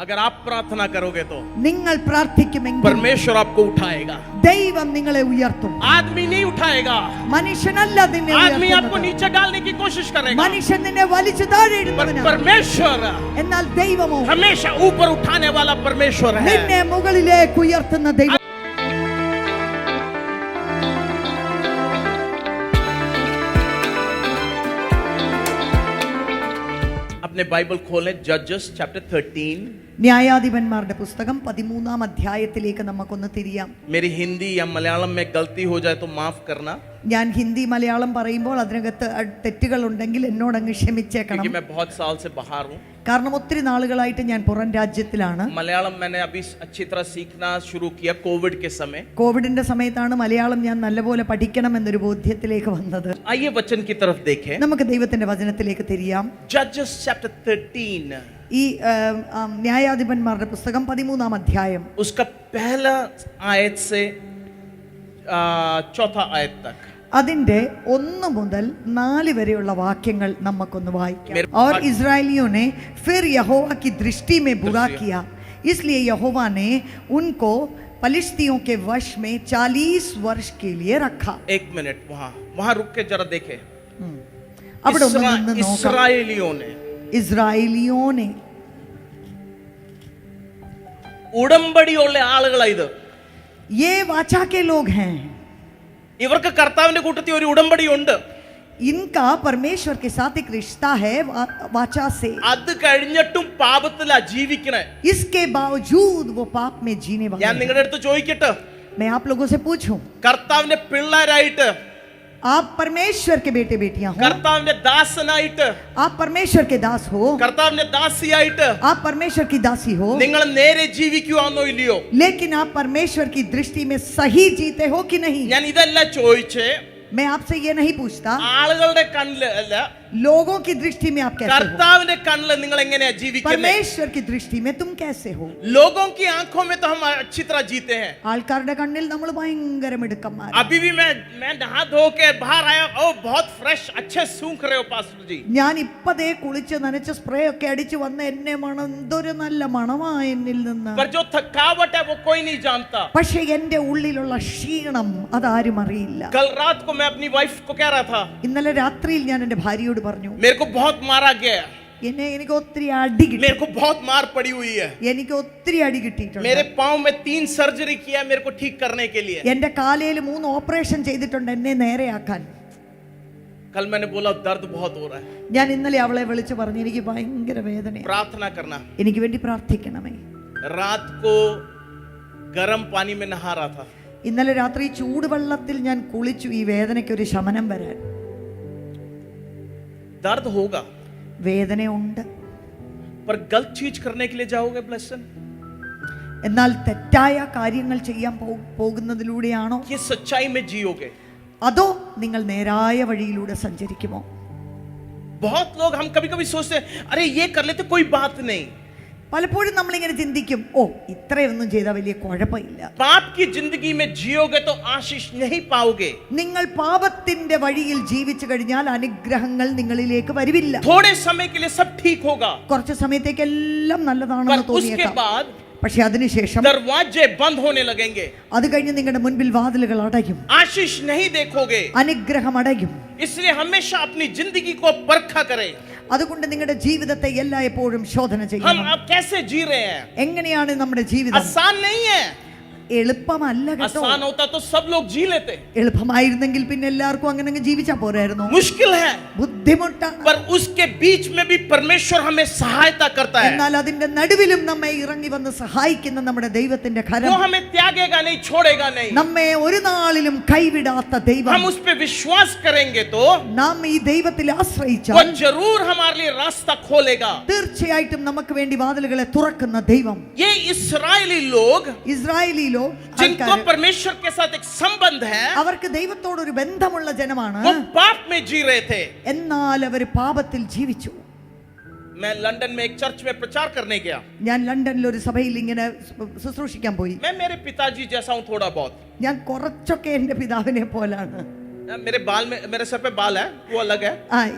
अगर आप प्रार्थना करोगे तो നിങ്ങൾ പ്രാർത്ഥിക്കുമെങ്കിൽ परमेश्वर आपको उठाएगा. ദൈവം നിങ്ങളെ ഉയർത്തും. आदमी नहीं उठाएगा. മനുഷ്യനല്ല നിന്നെ आदमी आपको ഉയർത്തുന്നത്. नीचे डालने की कोशिश करेगा. മനുഷ്യൻ നിന്നെ വലിച്ചു താഴെ ഇടുന്നവനാണ്. परमेश्वर എന്നാൽ ദൈവമോ हमेशा ऊपर उठाने वाला परमेश्वर है. നിന്നെ മുകളിലേക്ക് ഉയർത്തുന്ന ദൈവം. अपने बाइबल खोलें जजेस चैप्टर 13. ന്യായാധിപന്മാരുടെ പുസ്തകം 13-ാം അധ്യായത്തിലേക്ക് നമുക്കൊന്ന് തിരിയാം. मेरी हिंदी या मलयालम में गलती हो जाए तो माफ करना. ഞാൻ ഹിന്ദി മലയാളം പറയുമ്പോൾ അതിനകത്ത് തെറ്റുകൾ ഉണ്ടെങ്കിൽ എന്നോടങ്ങ് ക്ഷമിച്ചേക്കണം. क्योंकि मैं बहुत साल से बाहर हूँ. കാരണം ഒത്തിരി നാളുകളായിട്ട് ഞാൻ പുറം രാജ്യത്തിലാണ്. मलयालम मैंने अभी अच्छी तरह सीखना शुरू किया कोविड के समय. കോവിഡിന്റെ സമയത്താണ് മലയാളം ഞാൻ നല്ലപോലെ പഠിക്കണം എന്നൊരു ബോധ്യത്തിലേക്ക് വന്നത്. आइए वचन की तरफ देखें. നമുക്ക് ദൈവത്തിന്റെ വചനത്തിലേക്ക് തിരിയാം. जजेस चैप्टर 13. ഈ ന്യായാധിപന്മാരുടെ പുസ്തകം 13-ാം അധ്യായം उसका पहला आयत से चौथा आयत तक. അതിന്റെ 1 മുതൽ 4 വരെയുള്ള വാക്യങ്ങൾ നമുക്കൊന്ന് വായിക്കാം. और इस्राएलियों ने फिर यहोवा की दृष्टि में बुरा किया, इसलिए यहोवा ने उनको पलिश्तियों के वश में 40 वर्ष के लिए रखा. एक मिनट वहां रुक के जरा देखें. അവിടെ ഒന്ന് നിന്ന് നോക്കാം. ഇസ്രായേലിയോं ने ഉടമ്പടിയുള്ള ആളുകളാ ഇത്. ये वाचा के लोग हैं. ഇവർക്ക് കർത്താവിന്റെ കൂട്ടത്തിൽ ഒരു ഉടമ്പടി ഉണ്ട്. इनका परमेश्वर के साथ एक रिश्ता है वाचा से. അത് കഴിഞ്ഞിട്ടും പാപത്തിലാ ജീവിക്കണേ. इसके बावजूद वो पाप में जीने वाले. ഞാൻ നിങ്ങളുടെ അടുത്ത് ചോദിക്കട്ടെ, मैं आप लोगों से पूछूं, കർത്താവിന്റെ പിള്ളേരായിട്ട് आप परमेश्वर के बेटे बेटियां हो, കർത്താവിന്റെ ദാസനായിട്ട് आप परमेश्वर के दास हो, കർത്താവിന്റെ ദാസിയായിട്ട് आप परमेश्वर की दासी हो, നിങ്ങൾ നേരെ ജീവിക്കുവാന്നോ ഇല്ലയോ? लेकिन आप परमेश्वर की दृष्टि में सही जीते हो कि नहीं? ഞാൻ ഇതല്ല ചോദിച്ചേ. मैं आपसे ये नहीं पूछता ആളുകളുടെ കണ്ണില് അല്ല, लोगों की दृष्टि में आप कैसे हो, കർത്താവിന്റെ കണ്ണില് നിങ്ങൾ എങ്ങനെയാ ജീവിക്കുന്നത്? परमेश्वर की दृष्टि में तुम कैसे हो? लोगों की आंखों में तो हम अच्छी तरह जीते हैं. ആൾക്കാരുടെ കണ്ണിൽ നമ്മൾ ഭയങ്കര മിടുക്കന്മാരാണ്. अभी भी मैं नहा धो के बाहर आया. ओ बहुत फ्रेश अच्छे सूंघ रहे हो पास्टर जी. ഞാൻ ഇപ്പതേ കുളിച്ച് നനച്ച് സ്പ്രേ ഒക്കെ അടിച്ച് വന്ന് എന്നെ മണം എന്തൊരു നല്ല മണമാ എന്നിൽ നിന്ന്. पर जो थकावट है वो कोई नहीं जानता. പക്ഷേ എന്റെ ഉള്ളിലുള്ള ക്ഷീണം അതാരും അറിയില്ല. कल रात को मैं अपनी वाइफ को कह रहा था, ഇന്നലെ രാത്രിയിൽ ഞാൻ എന്റെ ഭാര്യയോട് പറഞ്ഞു, मेरे को बहुत मारा गया. എനിക്ക് ഒത്തിരി അടി കിട്ടി. मेरे को बहुत मार पड़ी हुई है. എനിക്ക് ഒത്തിരി അടി കിട്ടിയിട്ടുണ്ട്. मेरे पाँव में 3 सर्जरी किया मेरे को ठीक करने के लिए. എന്റെ കാലയിൽ 3 ഓപ്പറേഷൻ ചെയ്തിട്ടുണ്ട് എന്നെ നേരെയാക്കാൻ. कल मैंने बोला दर्द बहुत हो रहा है. ഞാൻ ഇന്നലെ അവളെ വിളിച്ചു പറഞ്ഞു, എനിക്ക് ഭയങ്കര വേദനയാണ്, प्रार्थना करना. എനിക്ക് വേണ്ടി പ്രാർത്ഥിക്കണമേ. रात को गर्म पानी में नहा रहा था. ഇന്നലെ രാത്രി ചൂടുവെള്ളത്തിൽ ഞാൻ കുളിച്ചു ഈ വേദനയ്ക്ക് ഒരു ശമനം വരാൻ. दर्द होगा, വേദനയുണ്ട്. पर गलत चीज करने के लिए जाओगे ब्लेसन? എന്നാൽ തെറ്റായ കാര്യങ്ങൾ ചെയ്യാൻ പോകുന്നതിലൂടെയാണോ, ये सच्चाई में जियोगे? അതോ നിങ്ങൾ നേരായ വഴിയിലൂടെ സഞ്ചരിക്കുമോ? बहुत लोग हम कभी कभी सोचते हैं अरे ये कर लेते कोई बात नहीं. പലപ്പോഴും നമ്മളിങ്ങനെ ചിന്തിക്കും, ഓ ഇത്രയൊന്നും ചെയ്താൽ വലിയ കുഴപ്പമില്ല. पाप की जिंदगी में जियोगे तो आशीष नहीं पाओगे. നിങ്ങൾ പാപത്തിന്റെ വഴിയിൽ ജീവിച്ചു കഴിഞ്ഞാൽ അനുഗ്രഹങ്ങൾ നിങ്ങളിലേക്ക് വരില്ല. थोड़े समय के लिए सब ठीक होगा, കുറച്ച് സമയത്തേക്ക് എല്ലാം നല്ലതാണെന്ന് पर उसके തോന്നിയേക്കാം. बाद പക്ഷെ അതിനുശേഷം दरवाजे बंद होने लगेंगे. അത് കഴിഞ്ഞ് നിങ്ങളുടെ മുൻപിൽ വാതിലുകൾ അടയും, आशीष नहीं देखोगे. അനുഗ്രഹം അടയും. इसलिए हमेशा अपनी जिंदगी को परखा करें. അതുകൊണ്ട് നിങ്ങളുടെ ജീവിതത്തെ എല്ലായ്പ്പോഴും ശോധന हम ചെയ്യണം. अब कैसे जी रहे हैं? എങ്ങനെയാണ് നമ്മുടെ ജീവിതം? आसान नहीं है. എളുപ്പമല്ല കേട്ടോ. आसान होता तो सब लोग जी लेते. എളുപ്പമായിരുന്നെങ്കിൽ പിന്നെ എല്ലാവർക്കും അങ്ങനെ അങ്ങ് ജീവിച്ചാ പോരായിരുന്നു. मुश्किल है, ബുദ്ധിമുട്ടാണ്. पर उसके बीच में भी परमेश्वर हमें सहायता करता है. എന്നാൽ അതിന്റെ നടുവിലും നമ്മെ ഇറങ്ങി വന്ന് സഹായിക്കുന്ന നമ്മുടെ ദൈവത്തിന്റെ वो കരം, हमें त्यागेगा नहीं, छोड़ेगा नहीं. നമ്മെ ഒരു നാളിലും കൈവിടാത്ത ദൈവം. हम उस पे विश्वास करेंगे तो നാം ഈ ദൈവത്തിൽ वो ആശ്രയിച്ചാൽ जरूर हमारे लिए रास्ता खोलेगा. തീർച്ചയായിട്ടും നമുക്ക് വേണ്ടി വാതിലുകളെ തുറക്കുന്ന ദൈവം. ये इस्राएली लोग ഇസ്രായേലിലോ जिनको परमेश्वर के साथ एक संबंध है, അവർക്ക് ദൈവത്തോടൊരു ബന്ധമുള്ള ജനമാണ്. वो पाप में जी रहे थे. എന്നാൽ അവർ പാപത്തിൽ ജീവിച്ചു. मैं लंदन में एक चर्च में प्रचार करने गया. ഞാൻ ലണ്ടനിൽ ഒരു സഭയിൽ ഇങ്ങനെ ശുശ്രൂഷിക്കാൻ പോയി. मैं मेरे पिताजी जैसा हूँ थोड़ा बहुत. ഞാൻ കുറച്ചൊക്കെ എന്റെ പിതാവിനെ പോലാണ്. मेरे बाल में, मेरे सर पे बाल है वो अलग है,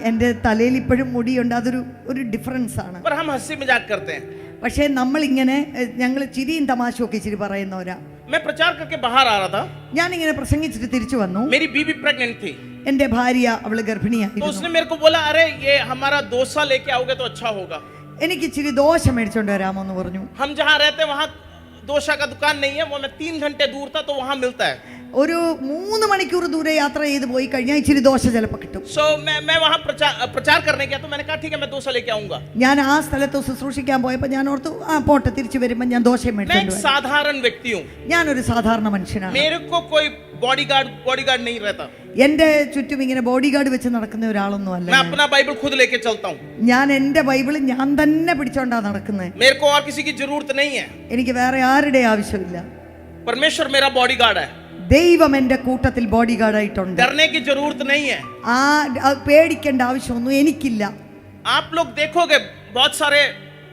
എന്റെ തലയിൽ ഇപ്പോഴും മുടിയുണ്ട്, അതൊരു ഡിഫറൻസ് ആണ്. पर हम हंसी मजाक करते हैं. പക്ഷേ നമ്മളിങ്ങനെ ഞങ്ങൾ ചിരിയും തമാശയൊക്കെ ഇച്ചിരി പറയുന്നവരാ. मैं प्रचार करके बाहर आ रहा था, ഞാനിങ്ങനെ പ്രസംഗിച്ചിട്ട് തിരിച്ചു വന്നു. मेरी बीवी प्रेग्नेंट थी, എന്റെ ഭാര്യ അവള് तो ഗർഭിണിയായിരുന്നു. उसने मेरे को बोला अरे ये हमारा डोसा लेके आओगे तो अच्छा होगा. എനിക്ക് ഇച്ചിരി ദോശ മേടിച്ചോണ്ട് വരാമോ എന്ന് പറഞ്ഞു. हम जहाँ रहते वहाँ डोसा का दुकान नहीं है, वो मैं 3 घंटे दूर था तो वहाँ मिलता है. ഒരു 3 മണിക്കൂർ ദൂരെ യാത്ര ചെയ്ത് പോയി കഴിഞ്ഞാൽ ഇച്ചിരി ദോശ ചിലപ്പോൾ കിട്ടും. सो मैं वहाँ प्रचार करने गया, तो मैंने कहा ठीक है मैं डोसा लेके आऊंगा. ഞാൻ ആ സ്ഥലത്ത് ശുശ്രൂഷിക്കാൻ പോയപ്പോൾ ഞാൻ ഓർത്തു ആ പോട്ടെ, തിരിച്ചു വരുമ്പോൾ ഞാൻ ദോശയും मैं एक മേടിച്ചോണ്ട് വരാം. साधारण व्यक्ति हूँ, ഞാനൊരു സാധാരണ മനുഷ്യനാണ്. मेरे को कोई बॉडीगार्ड नहीं रहता. എന്റെ ചുറ്റും ഇങ്ങനെ ബോഡി ഗാർഡ് വെച്ച് നടക്കുന്ന ഒരാളൊന്നും അല്ല. मैं अपना बाइबल खुद लेके चलता हूँ. ഞാൻ എന്റെ ബൈബിൾ ഞാൻ തന്നെ പിടിച്ചോണ്ടാ നടക്കുന്നത്. मेरे को और किसी की जरूरत नहीं है. എനിക്ക് വേറെ ആരുടെ ആവശ്യമില്ല. परमेश्वर मेरा बॉडीगार्ड है. ദൈവം എന്റെ കൂട്ടത്തിൽ ബോഡി ഗാർഡ് ആയിട്ടുണ്ട്. डरने की जरूरत नहीं है. പേടിക്കേണ്ട ആവശ്യമൊന്നും എനിക്കില്ല. आप लोग देखोगे बहुत सारे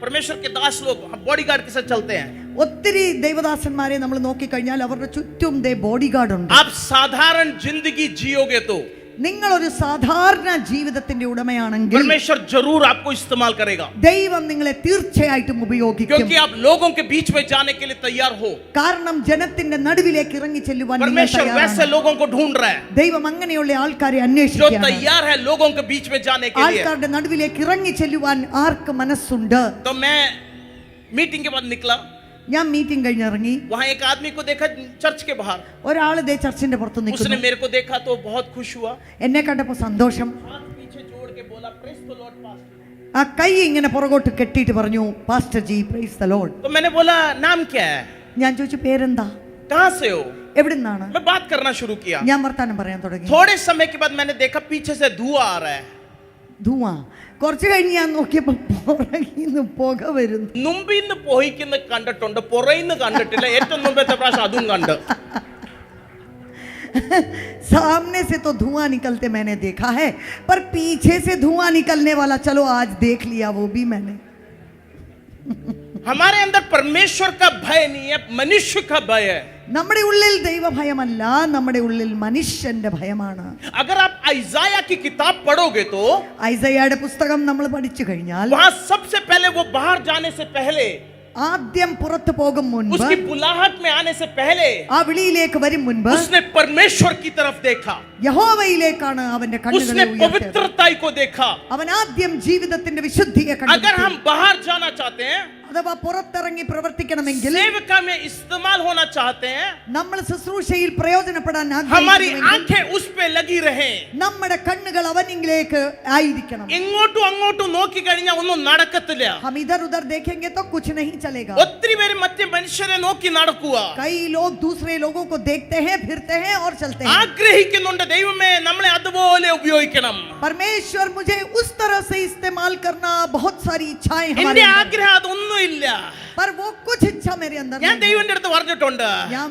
परमेश्वर के दास लोग बॉडीगार्ड के साथ चलते हैं. ഒത്തിരി ദൈവദാസന്മാരെ നമ്മൾ നോക്കിക്കഴിഞ്ഞാൽ അവരുടെ ചുറ്റും ബോഡി ഗാർഡ് ഉണ്ട്. आप साधारण जिंदगी जियोगे तो നിങ്ങൾ ഒരു സാധാരണ ജീവിതത്തിന്റെ ഉടമയാണെങ്കിൽ परमेश्वर जरूर आपको इस्तेमाल करेगा, ദൈവം നിങ്ങളെ തീർച്ചയായിട്ടും ഉപയോഗിക്കും. क्योंकि आप लोगों के बीच में जाने के लिए तैयार हो. കാരണം ജനത്തിന്റെ നടുവിലേക്ക് ഇറങ്ങി ചെല്ലുവാൻ നിങ്ങൾ परमेश्वर वैसे തയ്യാറാണ്. लोगों को ढूंढ रहा है ദൈവം അങ്ങനെയുള്ള ആൾക്കാരെ जो അന്വേഷിക്കുകയാണ്. तैयार है लोगों के बीच में जाने के लिए. ആൾക്കാരുടെ നടുവിലേക്ക് ഇറങ്ങി ചെല്ലുവാൻ ആർക്ക് മനസ്സുണ്ട്? तो मैं मीटिंग के बाद निकला, ഞാൻ മീറ്റിംഗ് കഴിഞ്ഞിറങ്ങി. वहां एक आदमी को देखा चर्च के बाहर. ഒരാള് ദേ ചർച്ചിന്റെ പുറത്ത് उसने നിൽക്കുന്നു. मेरे को देखा तो बहुत खुश हुआ, എന്നെ കണ്ടപ്പോ സന്തോഷം. हाथ पीछे जोड़ के बोला प्रेज द लॉर्ड पास्टर. ആ കൈ ഇങ്ങനെ പുറകോട്ട് കെട്ടിയിട്ട് പറഞ്ഞു pastor G praise the Lord. तो मैंने बोला नाम क्या है, ഞാൻ ചോദിച്ചു പേരെന്താ, कहां से हो. എവിടുന്നാണ്? मैं बात करना शुरू किया. ഞാൻ വർത്താനം പറയാൻ തുടങ്ങി. थोड़े समय के बाद मैंने देखा पीछे से धुआं आ रहा है. ധൂവാ. കുറച്ച് കഴിഞ്ഞ് ഞാൻ നോക്കിയപ്പോ പുറകിന്ന് പുക വരുന്നു. മുമ്പിന്ന് പോയിക്കുന്ന കണ്ടിട്ടുണ്ട്, പുറയിന്ന് കണ്ടിട്ടില്ല. ഏറ്റവും മുമ്പത്തെ പ്രാവശ്യം അതും കണ്ട്. सामने से तो धुआं निकलते मैंने देखा है, पर पीछे से धुआं निकलने वाला चलो आज देख लिया, वो भी मैंने. हमारे अंदर परमेश्वर का भय नहीं है, मनुष्य का भय है. നമ്മുടെ ഉള്ളിൽ ദൈവഭയമല്ല, നമ്മുടെ ഉള്ളിൽ മനുഷ്യന്റെ ഭയമാണ്. अगर आप आइजाया की किताब पढ़ोगे तो ഐസയ്യായുടെ പുസ്തകം നമ്മൾ പഠിച്ചു കഴിഞ്ഞാൽ वहां सबसे पहले वो बाहर जाने से पहले, ആദ്യം പുറത്തു പോകും മുൻപ്, उसकी बुलाहट में आने से पहले ആ വിളിയിലേക്ക് വരും മുൻപ് उसने परमेश्वर की तरफ देखा, യഹോവയിലേക്കാണ് അവന്റെ उसने കണ്ണുകളെ ഉയർത്തിയത്. पवित्रता को देखा. അവൻ ആദ്യം ജീവിതത്തിന്റെ വിശുദ്ധിയെ अगर കണ്ടെത്തി. हम बाहर जाना चाहते हैं, അഥവാ പുറത്തിറങ്ങി പ്രവർത്തിക്കണമെങ്കിൽ, सेवका में इस्तेमाल होना चाहते हैं, നമ്മൾ ശുശ്രൂഷയിൽ പ്രയോജനപ്പെടാൻ हमारी ആഗ്രഹിക്കുന്നുവെങ്കിൽ आंखें उस पे लगी रहे. നമ്മുടെ കണ്ണുകൾ അവനിലേക്ക് ആയിരിക്കണം. ഇങ്ങോട്ടും അങ്ങോട്ടും നോക്കി കഴിഞ്ഞാൽ ഒന്നും നടക്കത്തില്ല. हम इधर उधर देखेंगे तो कुछ नहीं चलेगा. ഒത്തിരി പേര് മറ്റു മനുഷ്യരെ നോക്കി നടക്കുക, कई लोग दूसरे लोगों को देखते हैं, फिरते हैं और चलते हैं. ആഗ്രഹിക്കുന്നുണ്ട് ദൈവമേ നമ്മളെ അതുപോലെ ഉപയോഗിക്കണം. परमेश्वर मुझे उस तरह से इस्तेमाल करना, बहुत सारी इच्छाएं എന്റെ हमारे अंदर, ആഗ്രഹം അതൊന്നുമില്ല. पर वो कुछ इच्छा मेरे अंदर ഞാൻ नहीं. ദൈവന്റെ അടുത്ത് പറഞ്ഞിട്ടുണ്ട്,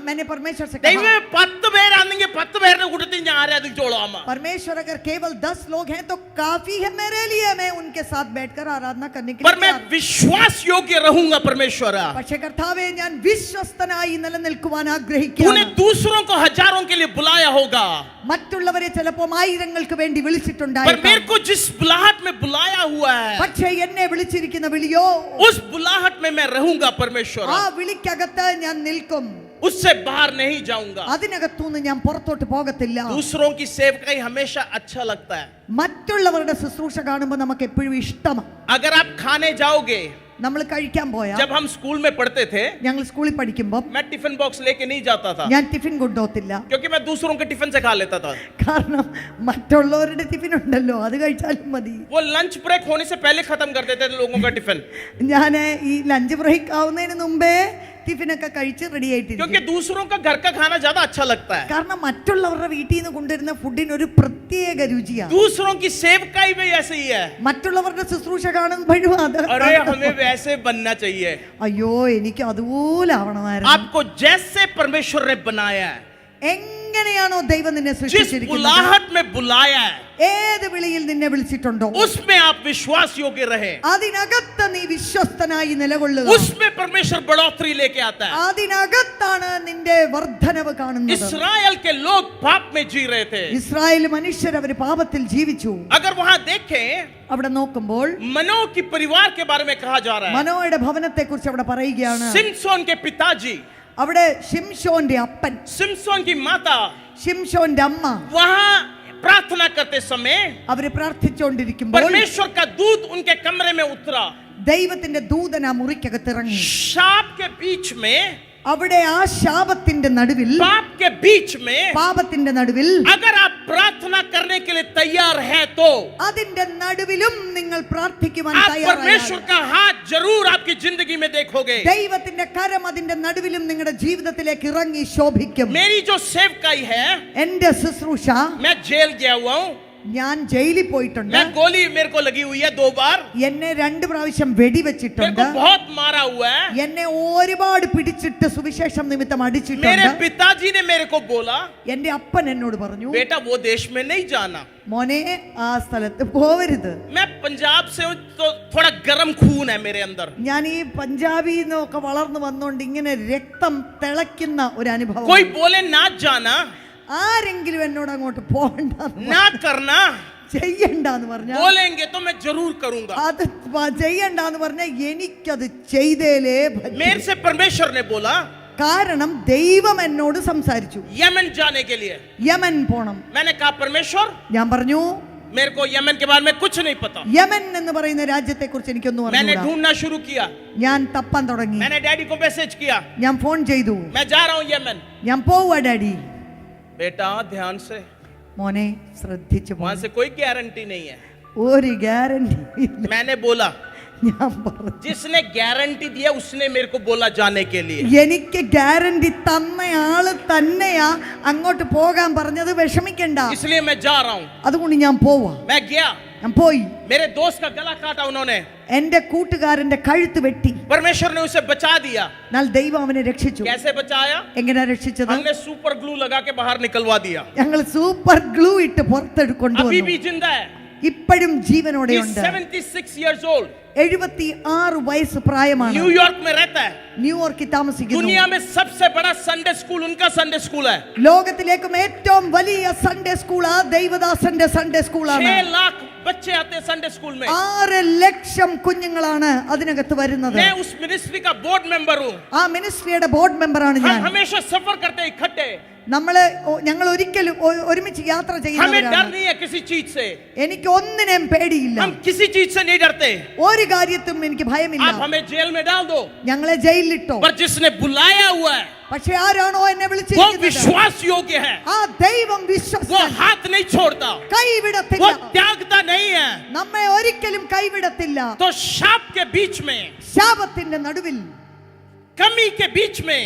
मैंने परमेश्वर से ദൈവമേ कहा 10 പേരാണെങ്കിൽ 10 പേരുടെ കൂട്ടത്തിൽ ഞാൻ ആരാധിച്ചോളാം. परमेश्वर अगर केवल 10 लोग हैं तो काफी है मेरे लिए, मैं उनके साथ बैठकर आराधना करने के पर लिए मैं तैयार हूं. विश्वास योग्य रहूंगा परमेश्वर. പക്ഷേ കർത്താവേ, ഞാൻ വിശ്വസ്തനായി നിലനിൽക്കുവാൻ तूने ആഗ്രഹിക്കുന്നു. दूसरों को हजारों के लिए बुलाया होगा, മറ്റുള്ളവരെ ചിലപ്പോൾ ആയിരങ്ങൾക്ക് വേണ്ടി पर വിളിച്ചിട്ടുണ്ടായിരിക്കാം. मेरे को जिस बुलाहट में बुलाया हुआ है പക്ഷേ എന്നെ വിളിച്ചിരിക്കുന്ന വിളിയോ, उस बुलाहट में मैं रहूंगा परमेश्वर. ആ വിളിക്കകത്ത് ഞാൻ നിൽക്കും. उससे बाहर नहीं जाऊंगा. അതിനകത്തുനിന്ന് ഞാൻ പുറത്തോട്ട് പോകത്തില്ല. दूसरों की सेवकाई हमेशा अच्छा लगता है. മറ്റുള്ളവരുടെ ശുശ്രൂഷ കാണുമ്പോൾ നമുക്ക് എപ്പോഴും ഇഷ്ടമാണ്. अगर आप खाने जाओगे, നമ്മൾ കഴിക്കാൻ പോയാൽ, जब हम स्कूल में पढ़ते थे, ഞങ്ങൾ സ്കൂളിൽ പഠിക്കുമ്പോൾ मैं टिफिन बॉक्स लेके नहीं जाता था, ഞാൻ ടിഫിൻ കൊണ്ടുപോകത്തില്ല. क्योंकि मैं दूसरों के टिफिन से खा लेता था. കാരണം മറ്റുള്ളവരുടെ ടിഫിൻ ഉണ്ടല്ലോ, അത് കഴിച്ചാലും മതി. वो लंच ब्रेक होने से पहले खत्म कर देते थे लोगों का टिफिन, ഞാൻ ഈ ലഞ്ച് ബ്രേക്ക് ആവുന്നതിന് മുമ്പേ ടിഫിനൊക്കെ കഴിച്ച് റെഡി क्योंकि ആയിട്ടിരിക്കും. दूसरों का घर का खाना ज्यादा अच्छा लगता है. കാരണം മറ്റുള്ളവരുടെ വീട്ടിൽ നിന്ന് കൊണ്ടുവരുന്ന ഫുഡിന് ഒരു പ്രത്യേക രുചിയാണ്. दूसरों की सेवकाई भी ऐसे ही है. മറ്റുള്ളവരുടെ ശുശ്രൂഷ കാണുമ്പോഴും അത് अरे हमें वैसे बनना चाहिए. അയ്യോ എനിക്ക് അതുപോലെ ആവണമായിരുന്നു. आपको जैसे परमेश्वर ने बनाया है, എങ്ങനെ എങ്ങനെയാണോ ദൈവം നിന്നെ जिस സൃഷ്ടിച്ചിരിക്കുന്നത്, बुलाहट में बुलाया है ഏത് വിളിയിൽ നിന്നെ വിളിച്ചിട്ടുണ്ടോ उसमें आप विश्वास योग्य रहे, അതിനകത്ത് നീ വിശ്വസ്തനായി നിലകൊള്ളുക. उसमें परमेश्वर बढ़ोतरी लेके आता है. അതിനകത്താണ് നിന്റെ വർധനവ് കാണുന്നത്. इस्राएल के लोग पाप में जी रहे थे. ഇസ്രായേൽ മനുഷ്യർ അവർ പാപത്തിൽ ജീവിച്ചു. अगर वहां देखें അവിടെ നോക്കുമ്പോൾ मनो की परिवार के बारे में कहा जा रहा है. മനോയുടെ ഭവനത്തെ കുറിച്ച് അവിടെ പറയുകയാണ്. सिमसोन के पिताजी, അവിടെ ശിംശോന്റെ അപ്പൻ, सिमसोन की माता ശിംശോന്റെ അമ്മ वहां प्रार्थना करते समय അവര് പ്രാർത്ഥിച്ചുകൊണ്ടിരിക്കുമ്പോൾ परमेश्वर का दूत उनके कमरे में उतरा. ദൈവത്തിന്റെ ദൂതൻ ആ മുറിക്കകത്തിറങ്ങി. शाप के बीच में, അവിടെ ആ ശാപത്തിന്റെ നടുവിൽ, पाप के बीच में, പാപത്തിന്റെ നടുവിൽ, अगर आप प्रार्थना करने के लिए तैयार हैं तो അതിന്റെ നടുവിലും നിങ്ങൾ പ്രാർത്ഥിക്കുവാൻ आप തയ്യാറായാൽ परमेश्वर का हाथ जरूर आपकी जिंदगी में देखोगे. ദൈവത്തിന്റെ കരം അതിന്റെ നടുവിലും നിങ്ങളുടെ ജീവിതത്തിലേക്ക് ഇറങ്ങി ശോഭിക്കും. मेरी जो सेवकाई है, എന്റെ ശുശ്രൂഷ, मैं जेल गया हुआ हूँ, ഞാൻ ജയിലിൽ പോയിട്ടുണ്ട്. मैं गोली मेरे को लगी हुई है 2 बार, എന്നെ 2 പ്രാവശ്യം मेरे വെടിവെച്ചിട്ടുണ്ട്. को बहुत मारा हुआ है. എന്നെ ഒരുപാട് പിടിച്ചിട്ട് സുവിശേഷം നിമിത്തം मेरे അടിച്ചിട്ടുണ്ട്. पिताजी ने मेरे को बोला, എന്റെ അപ്പൻ എന്നോട് പറഞ്ഞു, बेटा वो देश में नहीं जाना. മോനെ ആ സ്ഥലത്ത് പോവരുത്. मैं पंजाब से हूँ तो थोड़ा गर्म खून है मेरे अंदर. ഞാൻ ഈ പഞ്ചാബിൽ നിന്നൊക്കെ വളർന്നു വന്നോണ്ട് ഇങ്ങനെ രക്തം തിളയ്ക്കുന്ന ഒരു അനുഭവം. कोई बोले ना जाना, ആരെങ്കിലും എന്നോട് അങ്ങോട്ട് പോകണ്ട, ना करना, ചെയ്യണ്ടെന്ന് പറഞ്ഞാൽ, बोलेंगे तो मैं जरूर करूंगा. അത് ചെയ്യണ്ടെന്ന് പറഞ്ഞാൽ എനിക്കത് ചെയ്തേലേ പറ്റൂ. मेरे से परमेश्वर ने बोला കാരണം ദൈവം എന്നോട് സംസാരിച്ചു, यमन जाने के लिए. യമൻ പോണം. मैंने कहा परमेश्वर, ഞാൻ പറഞ്ഞു, मेरे को यमन के बारे में कुछ नहीं पता. യമൻ എന്ന് പറയുന്ന രാജ്യത്തെ കുറിച്ച് എനിക്കൊന്നും मैंने അറിഞ്ഞൂടാ. ढूंढना शुरू किया. ഞാൻ തപ്പാൻ തുടങ്ങി. मैंने डैडी को मैसेज किया, ഞാൻ ഫോൺ ചെയ്തു, मैं जा रहा हूँ यमन. ഞാൻ പോവാ ഡാഡി. बेटा ध्यान से, മോനെ ശ്രദ്ധിച്ചു वहां से कोई गारंटी नहीं है. ഒരു ഗ്യാരണ്ടി ഇല്ല. मैंने बोला, ഞാൻ പറഞ്ഞു, जिसने गारंटी दिया उसने मेरे को बोला जाने के लिए. എനിക്ക് ഗ്യാരണ്ടി തന്നയാള് തന്നെയാ അങ്ങോട്ട് പോകാൻ പറഞ്ഞത്, വിഷമിക്കണ്ട. इसलिए मैं जा रहा हूँ. അതുകൊണ്ട് ഞാൻ പോവാ. मैं गया, ഞാൻ പോയി. मेरे दोस्त का गला काटा उन्होंने, എന്റെ കൂട്ടുകാരന്റെ കഴുത്ത് വെട്ടി. परमेश्वर ने उसे बचा दिया. എന്നാൽ ദൈവം അവനെ രക്ഷിച്ചു. कैसे बचाया? എങ്ങനെയാ രക്ഷിച്ചത്? हमने सुपर ग्लू लगा के बाहर निकलवा दिया. ഞങ്ങൾ സൂപ്പർ ഗ്ലൂ ഇട്ട് अभी പുറത്തെടുക്കൊണ്ടുവന്നു. भी जिंदा है. ഇപ്പോഴും He's ജീവനോടെയുണ്ട്. 76 years old. 76 വയസ്സ് പ്രായമാണ്. न्यूयॉर्क में रहता है. ന്യൂയോർക്കിൽ താമസിക്കുന്നു. दुनिया में सबसे बड़ा संडे स्कूल उनका संडे स्कूल है. ലോകത്തിലേക്കും ഏറ്റവും വലിയ സൺഡേ സ്കൂളാ ദൈവദാസന്റെ സൺഡേ സ്കൂളാണ്. 6 लाख बच्चे आते हैं संडे स्कूल में. 6 ലക്ഷം കുഞ്ഞുങ്ങളാണ് അതിനകത്ത് വരുന്നത്. मैं उस मिनिस्ट्री का बोर्ड मेंबर हूँ. ആ മിനിസ്ട്രിയുടെ ബോർഡ് മെമ്പറാണ് हम ഞാൻ. हमेशा सफर करते हैं इकट्ठे. ഞങ്ങൾ ഒരിക്കലും ഒരുമിച്ച് യാത്ര हमें डर ചെയ്യുന്നവരാണ്. नहीं है किसी चीज से. എനിക്ക് ഒന്നിനെയും പേടിയില്ല. हम किसी चीज से नहीं डरते. ഒരു കാര്യത്തും എനിക്ക് ഭയമില്ല. आप हमें जेल में डाल दो, ഞങ്ങളെ ജയിലിലിട്ടോ, पर जिसने बुलाया हुआ है പക്ഷെ ആരാണോ എന്നെ वो വിളിച്ചിരിക്കുന്നത്, विश्वास योग्य है. ആ ദൈവം वो വിശ്വസ്തൻ, हाथ नहीं छोड़ता, കൈവിടത്തില്ല. वो त्यागता नहीं है. നമ്മെ ഒരിക്കലും കൈവിടത്തില്ല. तो शाप के बीच में, ശാപത്തിന്റെ നടുവിൽ, कमी के बीच में,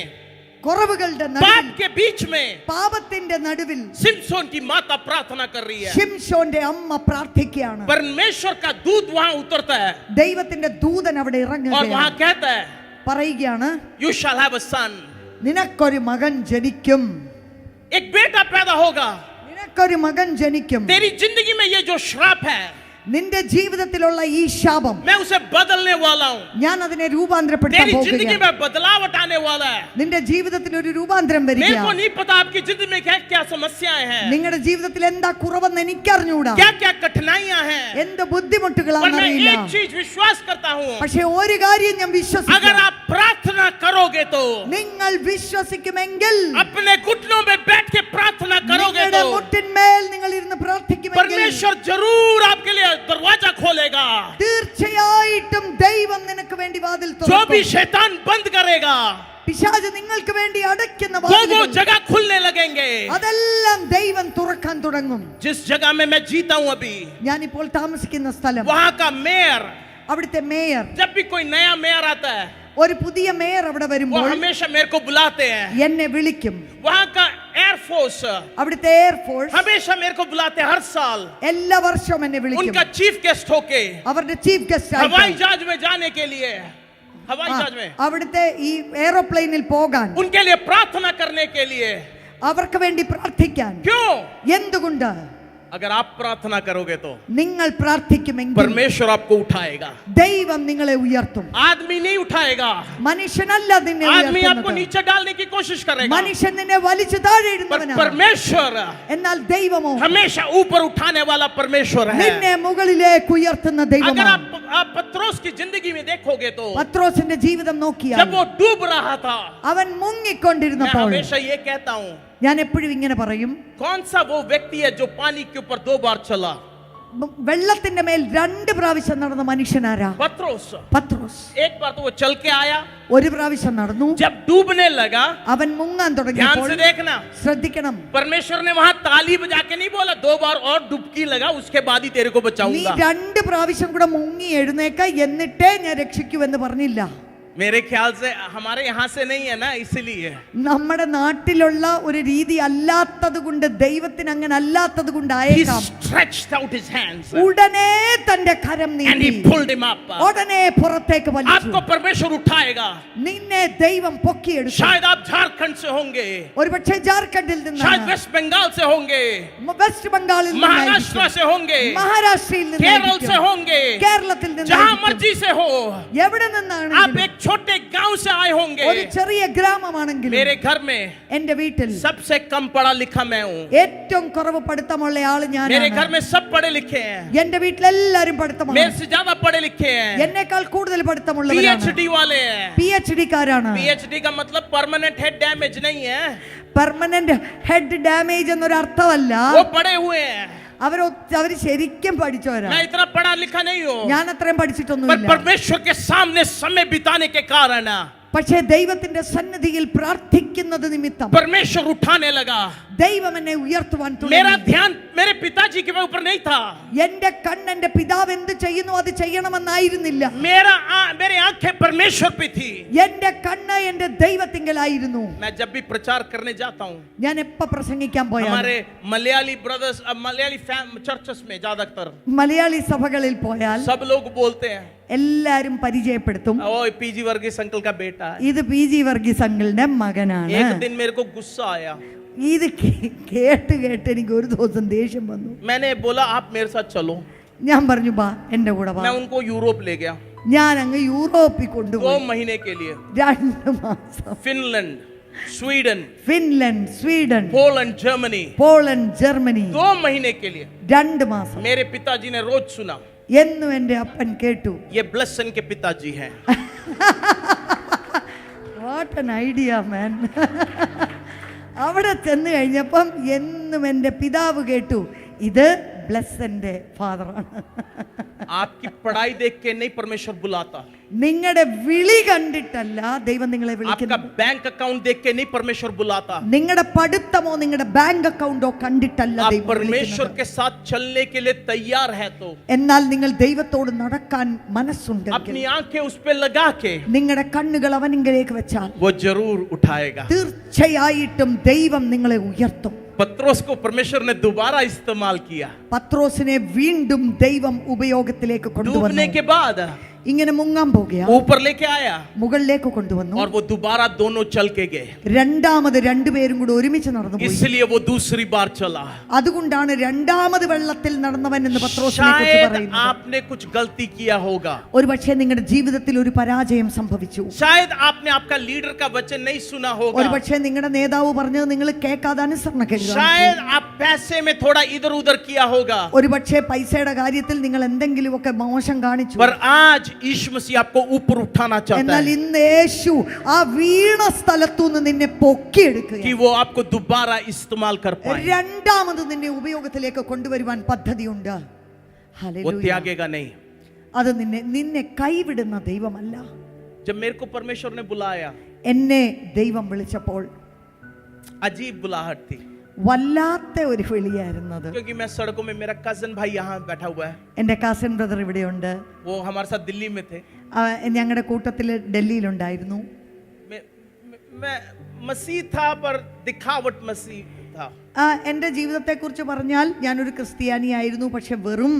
കുറവുകളുടെ पाप നടുവിൽ, के बीच में പാപത്തിന്റെ നടുവിൽ सिमसोन की माता प्रार्थना कर रही है. ശിംശോന്റെ അമ്മ പ്രാർത്ഥിക്കുകയാണ്. परमेश्वर का दूत वहां उतरता है ദൈവത്തിന്റെ ദൂതൻ അവിടെ और वहां ഇറങ്ങുകയാണ്. कहता है, പറയുകയാണ്, You shall have a son. നിനക്കൊരു മകൻ ജനിക്കും. एक बेटा पैदा होगा. നിനക്കൊരു മകൻ ജനിക്കും. तेरी जिंदगी में ये जो श्राप है, നിന്റെ ജീവിതത്തിലുള്ള ഈ ശാപം मैं उसे बदलने वाला हूँ. ഞാൻ അതിനെ രൂപാന്തരപ്പെടുത്താൻ तेरी जिंदगी പോകുകയാണ്. में बदलाव आने वाला है. നിന്റെ ജീവിതത്തിൽ ഒരു രൂപാന്തരം मेरे को വരികയാണ്. नहीं पता आपकी जिंदगी में क्या क्या समस्याएं हैं, നിങ്ങളുടെ ജീവിതത്തിൽ എന്താ കുറവെന്ന് എനിക്കറിഞ്ഞൂടാ, क्या क्या कठिनाइयां हैं, എന്ത് पर मैं ബുദ്ധിമുട്ടുകളാണെന്നറിയില്ല. एक चीज विश्वास करता हूँ, പക്ഷെ ഒരു കാര്യം ഞാൻ अगर വിശ്വസിക്കുന്നു, आप प्रार्थना करोगे तो, നിങ്ങൾ വിശ്വസിക്കുമെങ്കിൽ, अपने घुटनों में बैठ के प्रार्थना करोगे നിങ്ങളുടെ तो മുട്ടിന്മേൽ നിങ്ങൾ ഇരുന്ന് പ്രാർത്ഥിക്കുമെങ്കിൽ, परमेश्वर जरूर आपके लिए दरवाजा खोलेगा. തീർച്ചയായിട്ടും ദൈവം നിനക്ക് വേണ്ടി വാതിൽ जो भी തുറക്കും. शैतान बंद करेगा പിശാച് നിങ്ങൾക്ക് വേണ്ടി അടയ്ക്കുന്ന वो വാതിലുകൾ, जगह खुलने लगेंगे. അതെല്ലാം ദൈവം തുറക്കാൻ തുടങ്ങും. जिस जगह में मैं जीता हूँ अभी, ഞാനിപ്പോൾ താമസിക്കുന്ന സ്ഥലം, वहां का मेयर, അവിടുത്തെ മേയർ, जब भी कोई नया मेयर आता है ഒരു പുതിയ മേയർ അവിടെ वो വരുമ്പോൾ हमेशा मेरे को बुलाते हैं. എന്നെ വിളിക്കും. वहां का एयरफोर्स അവിടുത്തെ എയർഫോഴ്സ് हमेशा मेरे को बुलाते हैं हर साल. എല്ലാ വർഷവും എന്നെ വിളിക്കും. उनका चीफ गेस्ट होके അവരുടെ ചീഫ് ഗസ്റ്റ് हवाई ആയിട്ട് जहाज में जाने के लिए, हवाई जहाज में അവിടുത്തെ ഈ എയറോപ്ലെയിനിൽ പോകാൻ, उनके लिए प्रार्थना करने के लिए അവർക്ക് വേണ്ടി പ്രാർത്ഥിക്കാൻ. क्यों? എന്തുകൊണ്ട്? अगर आप प्रार्थना करोगे तो നിങ്ങൾ പ്രാർത്ഥിക്കുമെങ്കിൽ परमेश्वर आपको उठाएगा. ദൈവം നിങ്ങളെ ഉയർത്തും. आदमी नहीं उठाएगा. മനുഷ്യനല്ല നിന്നെ आदमी आपको ഉയർത്തുന്നത്. नीचे डालने की कोशिश करेगा. മനുഷ്യൻ നിന്നെ വലിച്ചു താഴെ पर ഇടുന്നവനാണ്. परमेश्वर എന്നാൽ ദൈവമോ हमेशा ऊपर उठाने वाला परमेश्वर है. നിന്നെ മുകളിലേക്ക് ഉയർത്തുന്ന अगर ദൈവമാണ്. आप पत्रोस की जिंदगी में देखोगे तो പത്രോസിന്റെ ജീവിതം നോക്കിയാൽ जब वो डूब रहा था, അവൻ मैं മുങ്ങിക്കൊണ്ടിരുന്നപ്പോൾ हमेशा ये कहता हूँ, ഞാൻ എപ്പോഴും ഇങ്ങനെ പറയും, कौन सा वो व्यक्ति है जो पानी के ऊपर 2 बार चला? വെള്ളത്തിന്റെ മേൽ 2 പ്രാവശ്യം നടന്ന മനുഷ്യനാരാ? पत्रोस. പത്രോസ്. एक बार तो वो चल के आया, ഒരു പ്രാവശ്യം നടന്നു. जब डूबने लगा, അവൻ മുങ്ങാൻ ध्यान തുടങ്ങിയപ്പോൾ से देखना, ശ്രദ്ധിക്കണം, परमेश्वर ने वहां ताली बजा के नहीं बोला 2 बार और डुबकी लगा उसके बाद ही तेरे को നീ बचाऊंगा. 2 പ്രാവശ്യം കൂടെ മുങ്ങി എഴുന്നേക്ക എന്നിട്ടേ ഞാൻ രക്ഷിക്കൂ എന്ന് പറഞ്ഞില്ല. मेरे ख्याल से हमारे यहाँ से नहीं है ना, इसलिए നമ്മുടെ നാട്ടിലുള്ള ഒരു രീതി അല്ലാത്തത് കൊണ്ട്, ദൈവത്തിന് അങ്ങനെ അല്ലാത്തത് he കൊണ്ടായേക്കാം. stretched out his hands ഉടനെ തന്റെ കരം and നീട്ടി he pulled him up. ഉടനെ പുറത്തേക്ക് വലിച്ചു. आपको परमेश्वर उठाएगा. നിന്നെ ദൈവം പൊക്കിയെടുക്കും. शायद आप झारखंड से होंगे, ഒരുപക്ഷെ ജാർഖണ്ഡിൽ शायद നിന്നാണ്, वेस्ट बंगाल से होंगे, വെസ്റ്റ് ബംഗാളിൽ महाराष्ट्र നിന്നായിരിക്കും, से होंगे, മഹാരാഷ്ട്രയിൽ केरल से നിന്നായിരിക്കും, होंगे, കേരളത്തിൽ जहां നിന്നായിരിക്കും, मर्जी से हो. എവിടെ നിന്നാണ്? आप एक छोटे गांव से आए होंगे. ഒരു ചെറിയ ഗ്രാമമാണെങ്കിലും मेरे घर में എന്റെ വീട്ടിൽ सबसे कम पढ़ा लिखा मैं हूँ. ഏറ്റവും കുറവ് പഠിത്തമുള്ള ആള് मेरे घर ഞാനാണ്. में सब पढ़े लिखे हैं, എന്റെ വീട്ടിലെല്ലാരും मेरे പഠിത്തമാണ്. से ज्यादा पढ़े लिखे हैं, എന്നേക്കാൾ കൂടുതൽ പഠിത്തമുള്ളവരാണ്. PhD वाले हैं. PhD കാരാണ്. PhD का मतलब परमानेंट हेड डैमेज नहीं है, പെർമനന്റ് ഹെഡ് ഡാമേജ് എന്നൊരു അർത്ഥമല്ല. वो पढ़े हुए हैं. അവര് ശരിക്കും പഠിച്ചവരാ. मैं इतना पढ़ा लिखा नहीं हूँ, ഞാൻ അത്രയും पर പഠിച്ചിട്ടൊന്നുമില്ല. परमेश्वर के सामने समय बिताने के कारण പക്ഷേ ദൈവത്തിന്റെ സന്നിധിയിൽ പ്രാർത്ഥിക്കുന്നത് നിമിത്തം परमेश्वर उठाने लगा. ദൈവം എന്നെ ഉയർത്തുവാൻ मेरा തുടങ്ങി. ध्यान मेरे पिताजी के ऊपर नहीं था, എന്റെ കണ്ണ് എന്റെ പിതാവ് എന്ത് ചെയ്യുന്നു അത് ചെയ്യണമെന്നായിരുന്നില്ല. मेरी आंखें परमेश्वर पे थी. എന്റെ കണ്ണ് എന്റെ ദൈവത്തിങ്കലായിരുന്നു. मैं जब भी प्रचार करने जाता हूँ, ഞാൻ എപ്പോ പ്രസംഗിക്കാൻ പോയാൽ हमारे मलयाली ब्रदर्स, मलयाली चर्चेस में ज्यादातर മലയാളി സഭകളിൽ പോയാൽ सब लोग बोलते हैं, എല്ലാരും പരിചയപ്പെടുത്തും, ओ पीजी वर्गीस अंकल का बेटा है. ഇത് PG വർഗീസ് അങ്കിളിന്റെ മകനാണ്. एक दिन मेरे को गुस्सा आया, ഇത് കേട്ട് എനിക്ക് ഒരു ദിവസം ദേഷ്യം വന്നു. मैंने बोला आप मेरे साथ चलो. ഞാൻ പറഞ്ഞു ബാ എന്റെ കൂടെ വാ. मैं उनको यूरोप ले गया ഞാൻ അങ്ങ് യൂറോപ്പിൽ 2 കൊണ്ടുപോയി. महीने के लिए. 2 മാസം Finland, Sweden, Finland, Sweden, Poland, Germany, Poland, Germany 2 महीने के लिए. 2 മാസം. मेरे पिताजी ने रोज सुना, എന്നും എന്റെ അപ്പൻ കേട്ടു. ये ब्लेसन के पिताजी हैं. വാട്ട് ആൻ ഐഡിയ മാൻ. അവിടെ ചെന്ന് കഴിഞ്ഞപ്പം എന്നും എൻ്റെ പിതാവ് കേട്ടു, ഇത് ബ്ലെസ്സന്റെ ഫാദറാണ്. आपकी पढ़ाई देख के नहीं परमेश्वर बुलाता, നിങ്ങളുടെ വിളി കണ്ടിട്ടല്ല ദൈവം നിങ്ങളെ आपका വിളിക്കുന്നത്. बैंक अकाउंट देख के नहीं परमेश्वर बुलाता. നിങ്ങളുടെ പഠിത്തമോ നിങ്ങളുടെ ബാങ്ക് അക്കൗണ്ടോ കണ്ടിട്ടല്ല आप ദൈവം परमेश्वर വിളിക്കുന്നത്. के साथ चलने के लिए तैयार है तो എന്നാൽ നിങ്ങൾ ദൈവത്തോട് നടക്കാൻ മനസ്സുണ്ടെങ്കിൽ, अपनी आंखें उस पे लगा के നിങ്ങളുടെ കണ്ണുകൾ അവനിലേക്ക് വെച്ചാൽ वो जरूर उठाएगा. തീർച്ചയായിട്ടും ദൈവം നിങ്ങളെ ഉയർത്തും. पत्रोस को परमेश्वर ने दोबारा इस्तेमाल किया. പത്രോസിനെ വീണ്ടും ദൈവം ഉപയോഗത്തിലേക്ക് डूबने കൊണ്ടുവന്നു. के बाद ഇങ്ങനെ മുങ്ങാൻ പോകുക, ऊपर लेके आया മുകളിലേക്ക് കൊണ്ടുവന്നു. और वो दोबारा दोनों चल के गए. രണ്ടാമത് 2 പേരും കൂടെ ഒരുമിച്ച് നടന്നു പോയി. इसलिए वो दूसरी बार चला. അതുകൊണ്ടാണ് രണ്ടാമത് വെള്ളത്തിൽ നടന്നവൻ എന്ന് പത്രോസിനെ കുറിച്ച് शायद പറയുന്നത്. आपने कुछ गलती किया होगा, ഒരുപക്ഷേ നിങ്ങളുടെ ജീവിതത്തിൽ ഒരു പരാജയം സംഭവിച്ചു. शायद आपने आपका लीडर का वचन नहीं सुना होगा, ഒരുപക്ഷേ നിങ്ങളുടെ നേതാവ് പറഞ്ഞത് നിങ്ങൾ കേൾക്കാതെ അനുസരണക്കേട് കാണിച്ചു. शायद आप पैसे में थोड़ा इधर उधर किया होगा, ഒരുപക്ഷേ പൈസയുടെ കാര്യത്തിൽ നിങ്ങൾ എന്തെങ്കിലുമൊക്കെ മോശം കാണിച്ചു. पर आज यीशु मसीह आपको ऊपर उठाना चाहता എന്നാൽ है ഇന്ന് യേശു ആ വീണ സ്ഥലത്തുനിന്ന് നിന്നെ പൊക്കിയെടുക്കുക, कि वो आपको दोबारा इस्तेमाल कर पाए. രണ്ടാമത് നിന്നെ ഉപയോഗത്തിലേക്ക് കൊണ്ടുവരുവാൻ പദ്ധതിയുണ്ട്. वो ഹല്ലേലൂയ. त्यागेगा नहीं. അത് നിന്നെ കൈവിടുന്ന ദൈവമല്ല. जब मेरे को परमेश्वर ने बुलाया, എന്നെ ദൈവം വിളിച്ചപ്പോൾ अजीब बुलाहट थी, വല്ലാത്ത ഒരു വിളിയായിരുന്നത്. क्योंकि मैं सड़कों में, मेरा कजन भाई यहाँ बैठा हुआ है, എൻ്റെ കസിൻ ബ്രദർ ഇവിടെയുണ്ട്. वो हमारे साथ दिल्ली में थे. ഞങ്ങളുടെ കൂട്ടത്തിൽ ഡൽഹിയിലുണ്ടായിരുന്നു. मैं मसीह था पर दिखावट मसीह था. എൻ്റെ ജീവിതത്തെക്കുറിച്ച് പറഞ്ഞാൽ ഞാനൊരു ക്രിസ്ത്യാനിയായിരുന്നു, പക്ഷെ വെറും